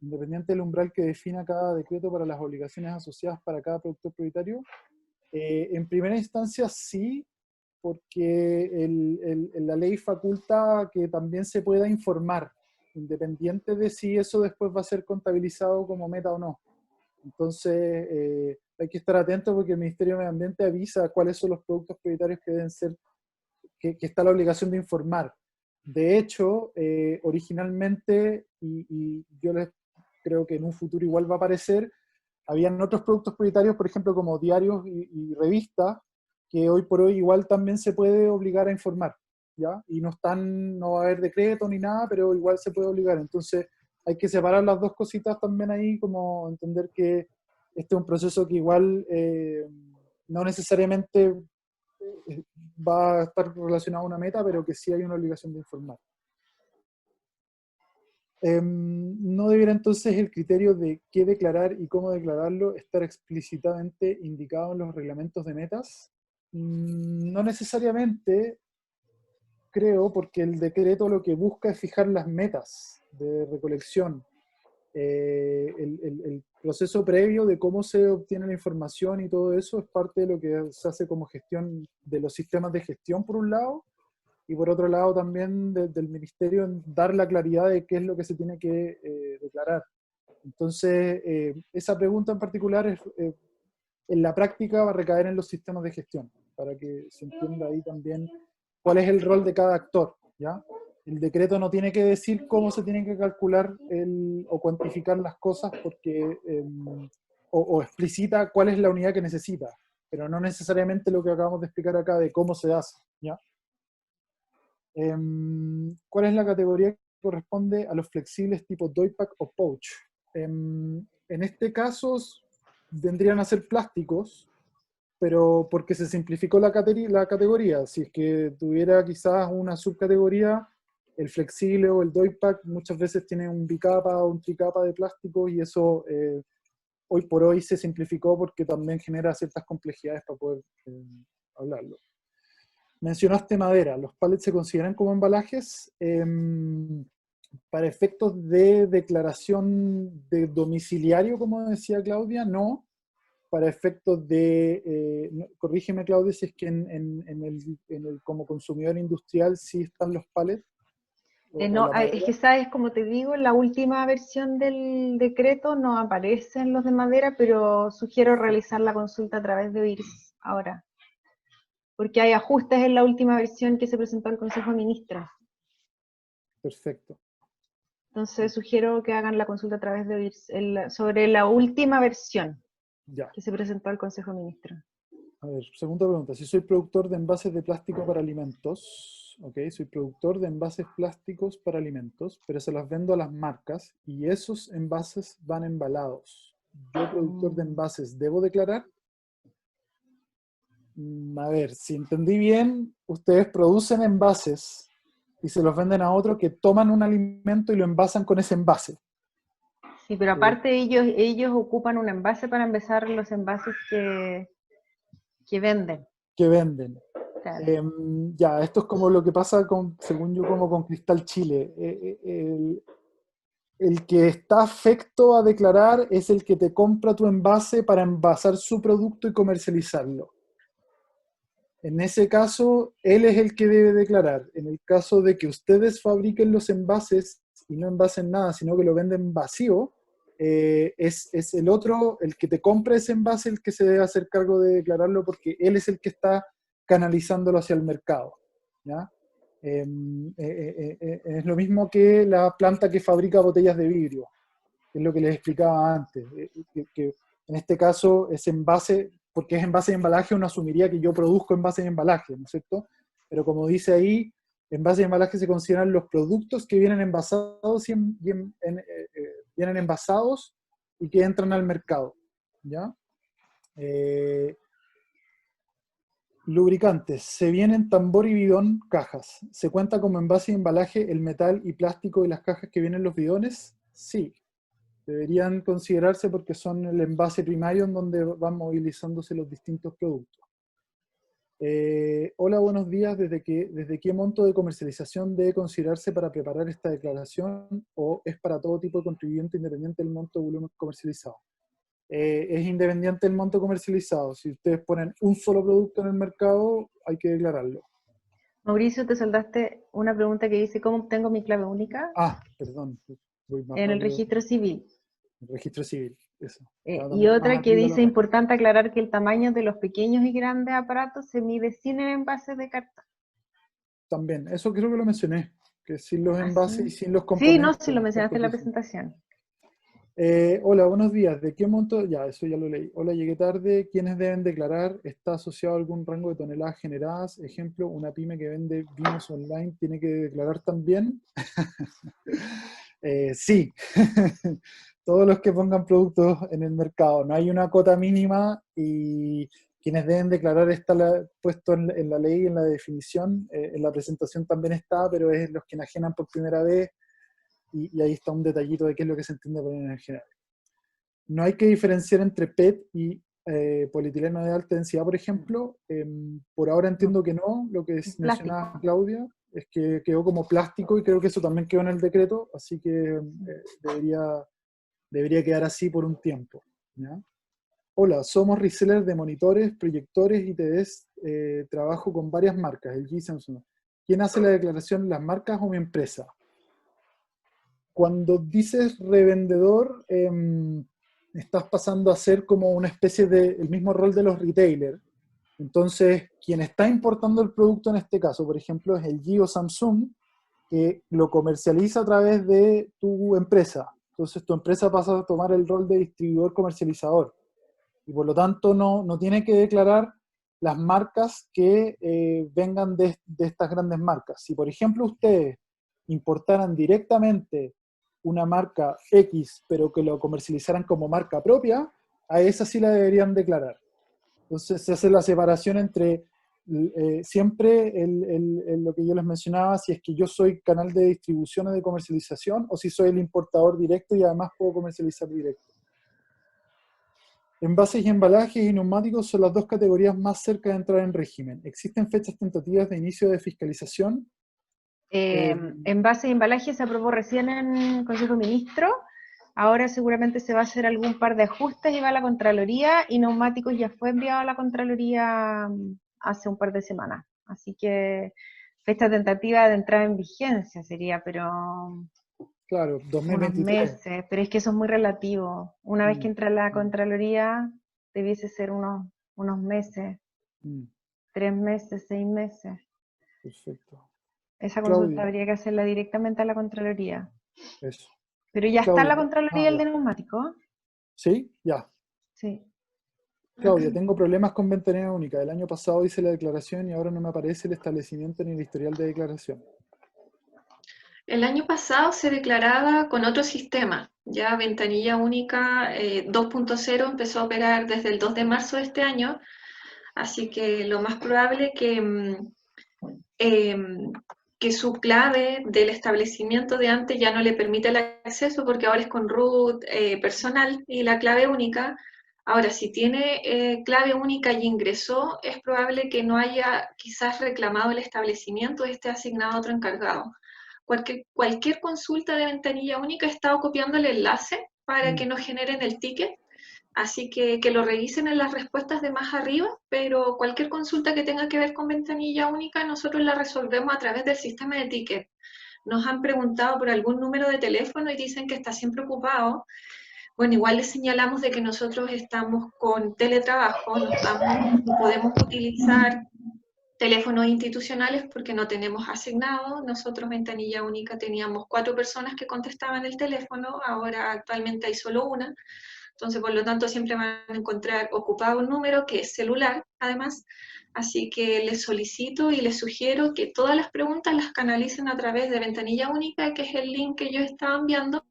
independiente del umbral que defina cada decreto para las obligaciones asociadas para cada productor prioritario. En primera instancia sí, porque la ley faculta que también se pueda informar, independiente de si eso después va a ser contabilizado como meta o no. Entonces, hay que estar atento porque el Ministerio de Medio Ambiente avisa cuáles son los productos prioritarios que deben ser, que está la obligación de informar. De hecho, originalmente, y yo les creo que en un futuro igual va a aparecer, habían otros productos prioritarios, por ejemplo, como diarios y revistas, que hoy por hoy igual también se puede obligar a informar, ¿ya? Y no va a haber decreto ni nada, pero igual se puede obligar. Entonces hay que separar las dos cositas también ahí, como entender que este es un proceso que igual no necesariamente va a estar relacionado a una meta, pero que sí hay una obligación de informar. No debiera entonces el criterio de qué declarar y cómo declararlo estar explícitamente indicado en los reglamentos de metas. No necesariamente, creo, porque el decreto lo que busca es fijar las metas de recolección. El proceso previo de cómo se obtiene la información y todo eso es parte de lo que se hace como gestión de los sistemas de gestión por un lado, y por otro lado también del Ministerio en dar la claridad de qué es lo que se tiene que declarar. Entonces, esa pregunta en particular en la práctica va a recaer en los sistemas de gestión, para que se entienda ahí también cuál es el rol de cada actor, ¿ya? El decreto no tiene que decir cómo se tienen que calcular o cuantificar las cosas porque, o explicita cuál es la unidad que necesita, pero no necesariamente lo que acabamos de explicar acá de cómo se hace, ¿ya? ¿Cuál es la categoría que corresponde a los flexibles tipo doypack o pouch? En este caso vendrían a ser plásticos, pero porque se simplificó la categoría. Si es que tuviera quizás una subcategoría, el flexible o el doypack muchas veces tiene un bicapa o un tricapa de plástico, y eso hoy por hoy se simplificó porque también genera ciertas complejidades para poder hablarlo. Mencionaste madera. ¿Los pallets se consideran como embalajes? Para efectos de declaración de domiciliario, como decía Claudia, no. Para efectos de, corrígeme Claudia, si es que como consumidor industrial sí están los pallets. No, es que sabes, como te digo, en la última versión del decreto no aparecen los de madera, pero sugiero realizar la consulta a través de OIRS ahora, porque hay ajustes en la última versión que se presentó al Consejo de Ministros. Perfecto. Entonces sugiero que hagan la consulta a través de OIRS sobre la última versión que se presentó al Consejo de Ministros. A ver, segunda pregunta. Si soy productor de envases de plástico para alimentos, ok, soy productor de envases plásticos para alimentos, pero se los vendo a las marcas y esos envases van embalados. ¿Yo, productor de envases, debo declarar? A ver, si entendí bien, ustedes producen envases y se los venden a otro que toman un alimento y lo envasan con ese envase. Sí, pero aparte ellos ocupan un envase para envasar los envases que venden. Que venden. Claro. Ya, esto es como lo que pasa según yo, como con Cristal Chile. El que está afecto a declarar es el que te compra tu envase para envasar su producto y comercializarlo. En ese caso, él es el que debe declarar. En el caso de que ustedes fabriquen los envases y no envasen nada, sino que lo venden vacío, es el otro, el que te compra ese envase, el que se debe hacer cargo de declararlo, porque él es el que está canalizándolo hacia el mercado, ¿ya? Es lo mismo que la planta que fabrica botellas de vidrio, que es lo que les explicaba antes, que en este caso ese envase, porque es envase y embalaje, uno asumiría que yo produzco envase y embalaje, ¿no es cierto? Pero como dice ahí, envase y embalaje se consideran los productos que vienen envasados vienen envasados y que entran al mercado, ¿ya? Lubricantes. Se vienen tambor y bidón cajas. ¿Se cuenta como envase y embalaje el metal y plástico de las cajas que vienen los bidones? Sí. Deberían considerarse porque son el envase primario en donde van movilizándose los distintos productos. Hola, buenos días. ¿Desde qué monto de comercialización debe considerarse para preparar esta declaración o es para todo tipo de contribuyente independiente del monto de volumen comercializado? Es independiente del monto comercializado. Si ustedes ponen un solo producto en el mercado, hay que declararlo. Mauricio, te saltaste una pregunta que dice, ¿cómo obtengo mi clave única? Ah, perdón, voy más En el rápido. registro civil. El registro civil, eso. Y otra que dice, la... importante aclarar que el tamaño de los pequeños y grandes aparatos se mide sin el envase de cartón. También, eso creo que lo mencioné, que sin los ¿Ah, envases sí? y sin los Sí, componentes. no, si lo mencionaste en la después dice. presentación. Hola, buenos días. ¿De qué monto? Ya, eso ya lo leí. Hola, llegué tarde. ¿Quiénes deben declarar? ¿Está asociado a algún rango de toneladas generadas? Ejemplo, una pyme que vende vinos online tiene que declarar también. Sí. Todos los que pongan productos en el mercado. No hay una cota mínima y quienes deben declarar está puesto en la ley, en la definición. En la presentación también está, pero es los que enajenan por primera vez. Y ahí está un detallito de qué es lo que se entiende por enajenar. No hay que diferenciar entre PET y polietileno de alta densidad, por ejemplo. Por ahora entiendo que no. Lo que mencionaba Claudia es que quedó como plástico y creo que eso también quedó en el decreto, así que debería quedar así por un tiempo. ¿Ya? Hola, somos resellers de monitores, proyectores y TVs. Trabajo con varias marcas, LG, Samsung. ¿Quién hace la declaración, las marcas o mi empresa? Cuando dices revendedor, estás pasando a ser como una especie de, el mismo rol de los retailers. Entonces, quien está importando el producto en este caso, por ejemplo, es LG o Samsung, que lo comercializa a través de tu empresa. Entonces, tu empresa pasa a tomar el rol de distribuidor comercializador. Y por lo tanto, no tiene que declarar las marcas que vengan de estas grandes marcas. Si, por ejemplo, ustedes importaran directamente una marca X, pero que lo comercializaran como marca propia, a esa sí la deberían declarar. Entonces se hace la separación entre siempre lo que yo les mencionaba, si es que yo soy canal de distribución o de comercialización, o si soy el importador directo y además puedo comercializar directo. Envases y embalajes y neumáticos son las dos categorías más cerca de entrar en régimen. ¿Existen fechas tentativas de inicio de fiscalización? Envases y embalajes se aprobó recién en Consejo de Ministros. Ahora seguramente se va a hacer algún par de ajustes y va a la Contraloría, y neumáticos ya fue enviado a la Contraloría hace un par de semanas. Así que fecha tentativa de entrada en vigencia sería, pero claro, 2023. unos meses, pero es que eso es muy relativo. Una vez que entra la Contraloría, debiese ser unos meses, 3 meses, 6 meses. Perfecto. Esa consulta habría que hacerla directamente a la Contraloría. Eso. Pero ya está en la Claudia, Contraloría el de neumático. ¿Sí? Ya. Sí. Claudia, tengo problemas con ventanilla única. El año pasado hice la declaración y ahora no me aparece el establecimiento ni el historial de declaración. El año pasado se declaraba con otro sistema. Ya ventanilla única 2.0 empezó a operar desde el 2 de marzo de este año. Así que lo más probable que su clave del establecimiento de antes ya no le permite el acceso porque ahora es con root personal y la clave única. Ahora, si tiene clave única y ingresó, es probable que no haya quizás reclamado el establecimiento y esté asignado a otro encargado. Cualquier consulta de ventanilla única he estado copiando el enlace para que nos generen el ticket. Así que lo revisen en las respuestas de más arriba, pero cualquier consulta que tenga que ver con ventanilla única, nosotros la resolvemos a través del sistema de ticket. Nos han preguntado por algún número de teléfono y dicen que está siempre ocupado. Bueno, igual les señalamos de que nosotros estamos con teletrabajo, no podemos utilizar teléfonos institucionales porque no tenemos asignado. Nosotros, ventanilla única, teníamos 4 personas que contestaban el teléfono, ahora actualmente hay solo una. Entonces, por lo tanto, siempre van a encontrar ocupado un número que es celular, además. Así que les solicito y les sugiero que todas las preguntas las canalicen a través de ventanilla única, que es el link que yo estaba enviando,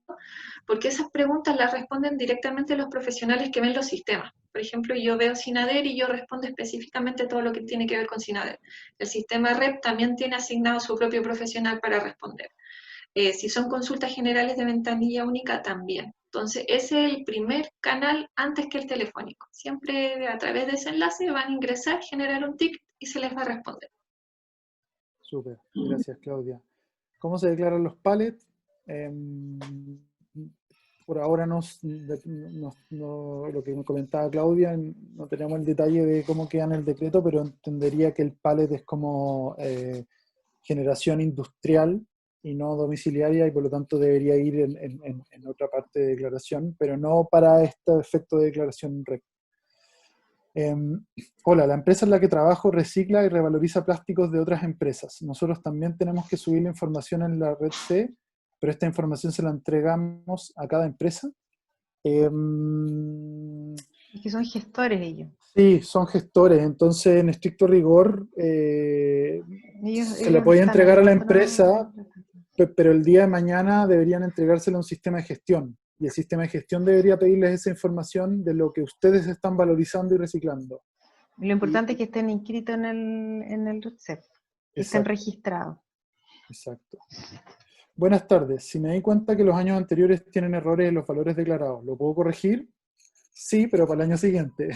porque esas preguntas las responden directamente los profesionales que ven los sistemas. Por ejemplo, yo veo SINADER y yo respondo específicamente todo lo que tiene que ver con SINADER. El sistema REP también tiene asignado su propio profesional para responder. Si son consultas generales de ventanilla única, también. Entonces, ese es el primer canal antes que el telefónico. Siempre a través de ese enlace van a ingresar, generar un ticket y se les va a responder. Súper, gracias Claudia. ¿Cómo se declaran los pallets? Por ahora lo que me comentaba Claudia, no tenemos el detalle de cómo queda en el decreto, pero entendería que el pallet es como generación industrial y no domiciliaria, y por lo tanto debería ir en otra parte de declaración, pero no para este efecto de declaración REC. Hola, la empresa en la que trabajo recicla y revaloriza plásticos de otras empresas. Nosotros también tenemos que subir la información en la red C, pero esta información se la entregamos a cada empresa. Es que son gestores ellos. Sí, son gestores, entonces en estricto rigor se le puede están entregar a la adentro. empresa, pero el día de mañana deberían entregárselo a un sistema de gestión, y el sistema de gestión debería pedirles esa información de lo que ustedes están valorizando y reciclando. Lo importante es que estén inscritos en el RECEP, que estén registrados. Exacto. Buenas tardes. Si me di cuenta que los años anteriores tienen errores en los valores declarados, ¿lo puedo corregir? Sí, pero para el año siguiente.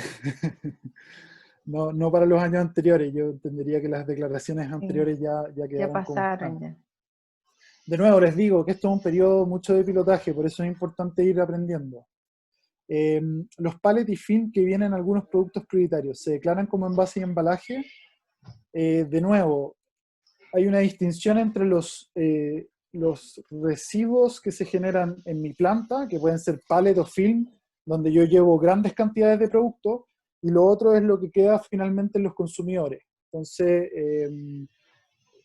No para los años anteriores. Yo entendería que las declaraciones anteriores ya quedaron. Ya pasaron, ya. De nuevo, les digo que esto es un periodo mucho de pilotaje, por eso es importante ir aprendiendo. Los pallet y fin que vienen en algunos productos prioritarios, ¿se declaran como envase y embalaje? De nuevo, hay una distinción entre los residuos que se generan en mi planta, que pueden ser pallet o film, donde yo llevo grandes cantidades de producto, y lo otro es lo que queda finalmente en los consumidores. Entonces,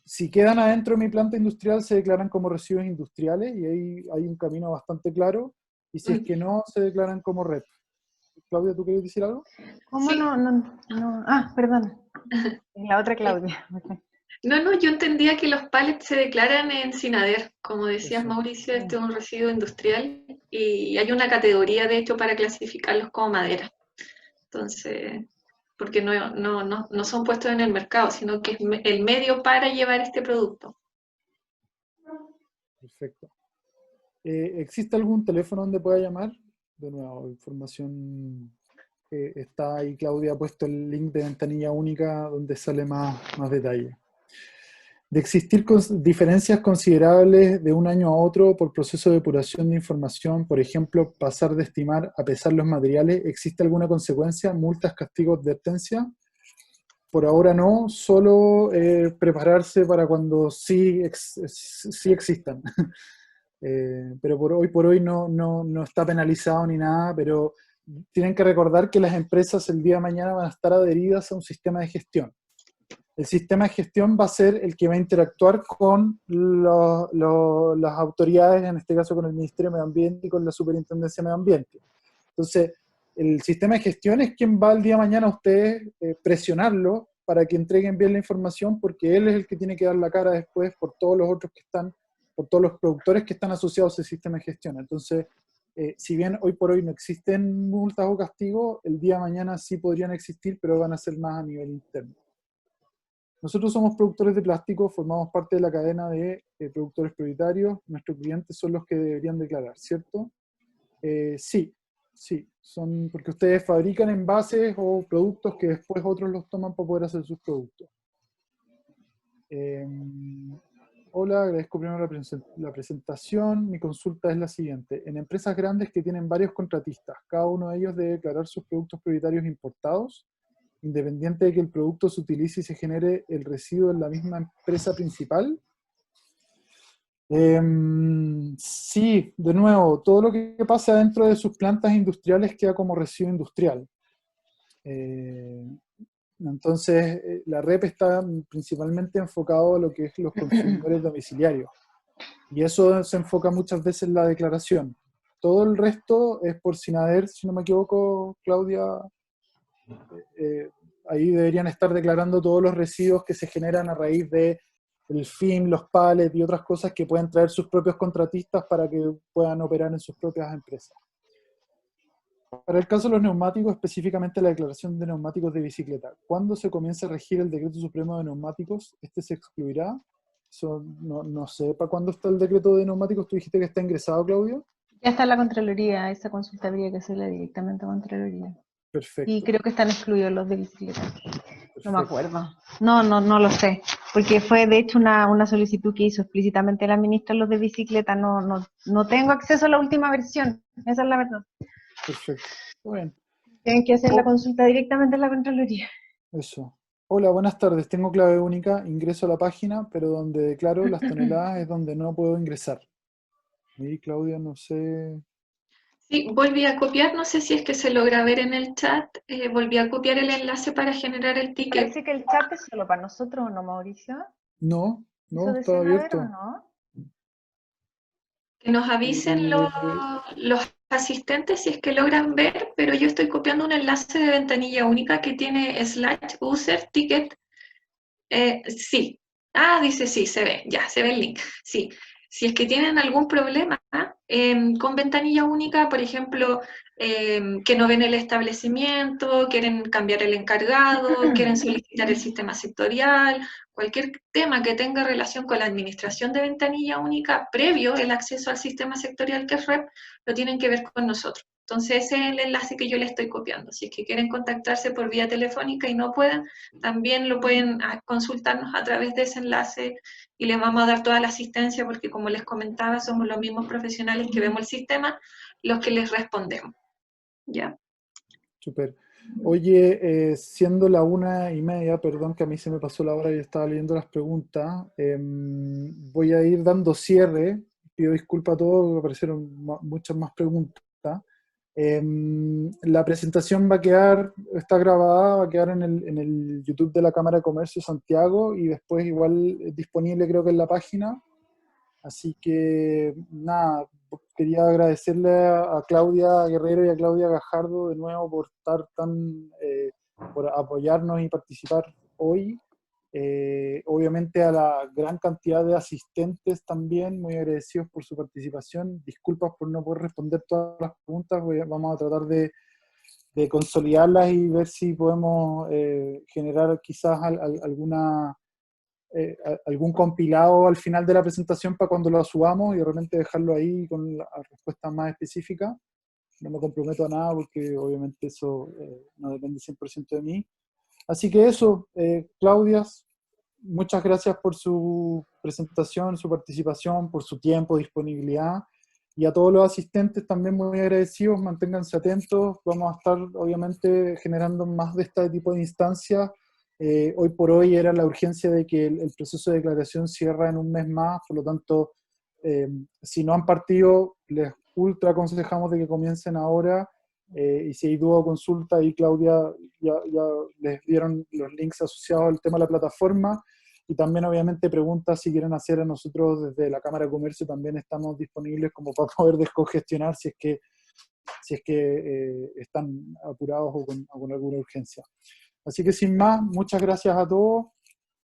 si quedan adentro de mi planta industrial, se declaran como residuos industriales, y ahí hay un camino bastante claro, y si es que no, se declaran como red. Claudia, ¿tú quieres decir algo? ¿Cómo? Sí. No. Ah, perdón. La otra Claudia. No, yo entendía que los pallets se declaran en SINADER. Como decías, Eso. Mauricio, este es un residuo industrial y hay una categoría, de hecho, para clasificarlos como madera. Entonces, porque no son puestos en el mercado, sino que es el medio para llevar este producto. Perfecto. ¿Existe algún teléfono donde pueda llamar? De nuevo, información está ahí. Claudia ha puesto el link de ventanilla única donde sale más detalle. De existir diferencias considerables de un año a otro por proceso de depuración de información, por ejemplo, pasar de estimar a pesar los materiales, ¿existe alguna consecuencia? ¿Multas, castigos, advertencia? Por ahora no, solo prepararse para cuando sí existan. Pero hoy por hoy no está penalizado ni nada, pero tienen que recordar que las empresas el día de mañana van a estar adheridas a un sistema de gestión. El sistema de gestión va a ser el que va a interactuar con las autoridades, en este caso con el Ministerio de Medio Ambiente y con la Superintendencia de Medio Ambiente. Entonces, el sistema de gestión es quien va el día de mañana a ustedes presionarlo para que entreguen bien la información, porque él es el que tiene que dar la cara después por todos los otros que están, por todos los productores que están asociados a ese sistema de gestión. Entonces, si bien hoy por hoy no existen multas o castigos, el día de mañana sí podrían existir, pero van a ser más a nivel interno. Nosotros somos productores de plástico, formamos parte de la cadena de productores prioritarios. Nuestros clientes son los que deberían declarar, ¿cierto? Sí, son porque ustedes fabrican envases o productos que después otros los toman para poder hacer sus productos. Hola, agradezco primero la presentación. Mi consulta es la siguiente. En empresas grandes que tienen varios contratistas, cada uno de ellos debe declarar sus productos prioritarios importados, independiente de que el producto se utilice y se genere el residuo en la misma empresa principal. Sí, de nuevo, todo lo que pasa dentro de sus plantas industriales queda como residuo industrial. Entonces, la REP está principalmente enfocado a lo que es los consumidores domiciliarios. Y eso se enfoca muchas veces en la declaración. Todo el resto es por SINADER, si no me equivoco, Claudia. Ahí deberían estar declarando todos los residuos que se generan a raíz de el film, los pallets y otras cosas que pueden traer sus propios contratistas para que puedan operar en sus propias empresas. Para el caso de los neumáticos, específicamente la declaración de neumáticos de bicicleta, ¿cuándo se comienza a regir el Decreto Supremo de Neumáticos? ¿Este se excluirá? No sé para cuándo está el decreto de neumáticos. ¿Tú dijiste que está ingresado, Claudio? Ya está en la Contraloría, esa consulta habría que hacerla directamente a Contraloría. Y Perfecto, creo que están excluidos los de bicicleta. No me perfecto. acuerdo. No lo sé. Porque fue de hecho una solicitud que hizo explícitamente la ministra los de bicicleta. No tengo acceso a la última versión. Esa es la verdad. Perfecto. Bueno, Tienen que hacer la oh, consulta directamente en la Contraloría. eso. Hola, buenas tardes. Tengo clave única. Ingreso a la página, pero donde declaro las toneladas es donde no puedo ingresar. Y Claudia, no sé. Sí, volví a copiar, no sé si es que se logra ver en el chat, volví a copiar el enlace para generar el ticket. Parece que el chat es solo para nosotros, ¿o no, Mauricio? No, ¿Eso no, está decían haber o abierto. no? Que nos avisen Eh, los asistentes si es que logran ver, pero yo estoy copiando un enlace de ventanilla única que tiene slash user ticket. Sí. Ah, dice sí, se ve, ya, se ve el link. Sí. Si es que tienen algún problema con ventanilla única, por ejemplo, que no ven el establecimiento, quieren cambiar el encargado, quieren solicitar el sistema sectorial, cualquier tema que tenga relación con la administración de ventanilla única previo el acceso al sistema sectorial que es REP, lo tienen que ver con nosotros. Entonces ese es el enlace que yo le estoy copiando. Si es que quieren contactarse por vía telefónica y no pueden, también lo pueden consultarnos a través de ese enlace y les vamos a dar toda la asistencia porque como les comentaba, somos los mismos profesionales que vemos el sistema los que les respondemos. ¿Ya? Súper. Oye, siendo la 1:30, perdón que a mí se me pasó la hora y estaba leyendo las preguntas, voy a ir dando cierre. Pido disculpas a todos, aparecieron muchas más preguntas. La presentación va a quedar, está grabada, va a quedar en el YouTube de la Cámara de Comercio Santiago y después igual disponible creo que en la página. Así que nada, quería agradecerle a Claudia Guerrero y a Claudia Gajardo de nuevo por estar por apoyarnos y participar hoy. Obviamente a la gran cantidad de asistentes también, muy agradecidos por su participación. Disculpas por no poder responder todas las preguntas, vamos a tratar de consolidarlas y ver si podemos generar quizás algún compilado al final de la presentación para cuando lo subamos y de repente dejarlo ahí con la respuesta más específica. No me comprometo a nada porque obviamente eso no depende 100% de mí. Así que eso, Claudia, muchas gracias por su presentación, su participación, por su tiempo, disponibilidad. Y a todos los asistentes también muy agradecidos, manténganse atentos. Vamos a estar obviamente generando más de este tipo de instancias. Hoy por hoy era la urgencia de que el proceso de declaración cierra en un mes más, por lo tanto, si no han partido, les ultra aconsejamos de que comiencen ahora. Y si hay duda o consulta, y Claudia ya les dieron los links asociados al tema de la plataforma. Y también obviamente preguntas si quieren hacer a nosotros desde la Cámara de Comercio, también estamos disponibles como para poder descongestionar si es que están apurados o con alguna urgencia. Así que sin más, muchas gracias a todos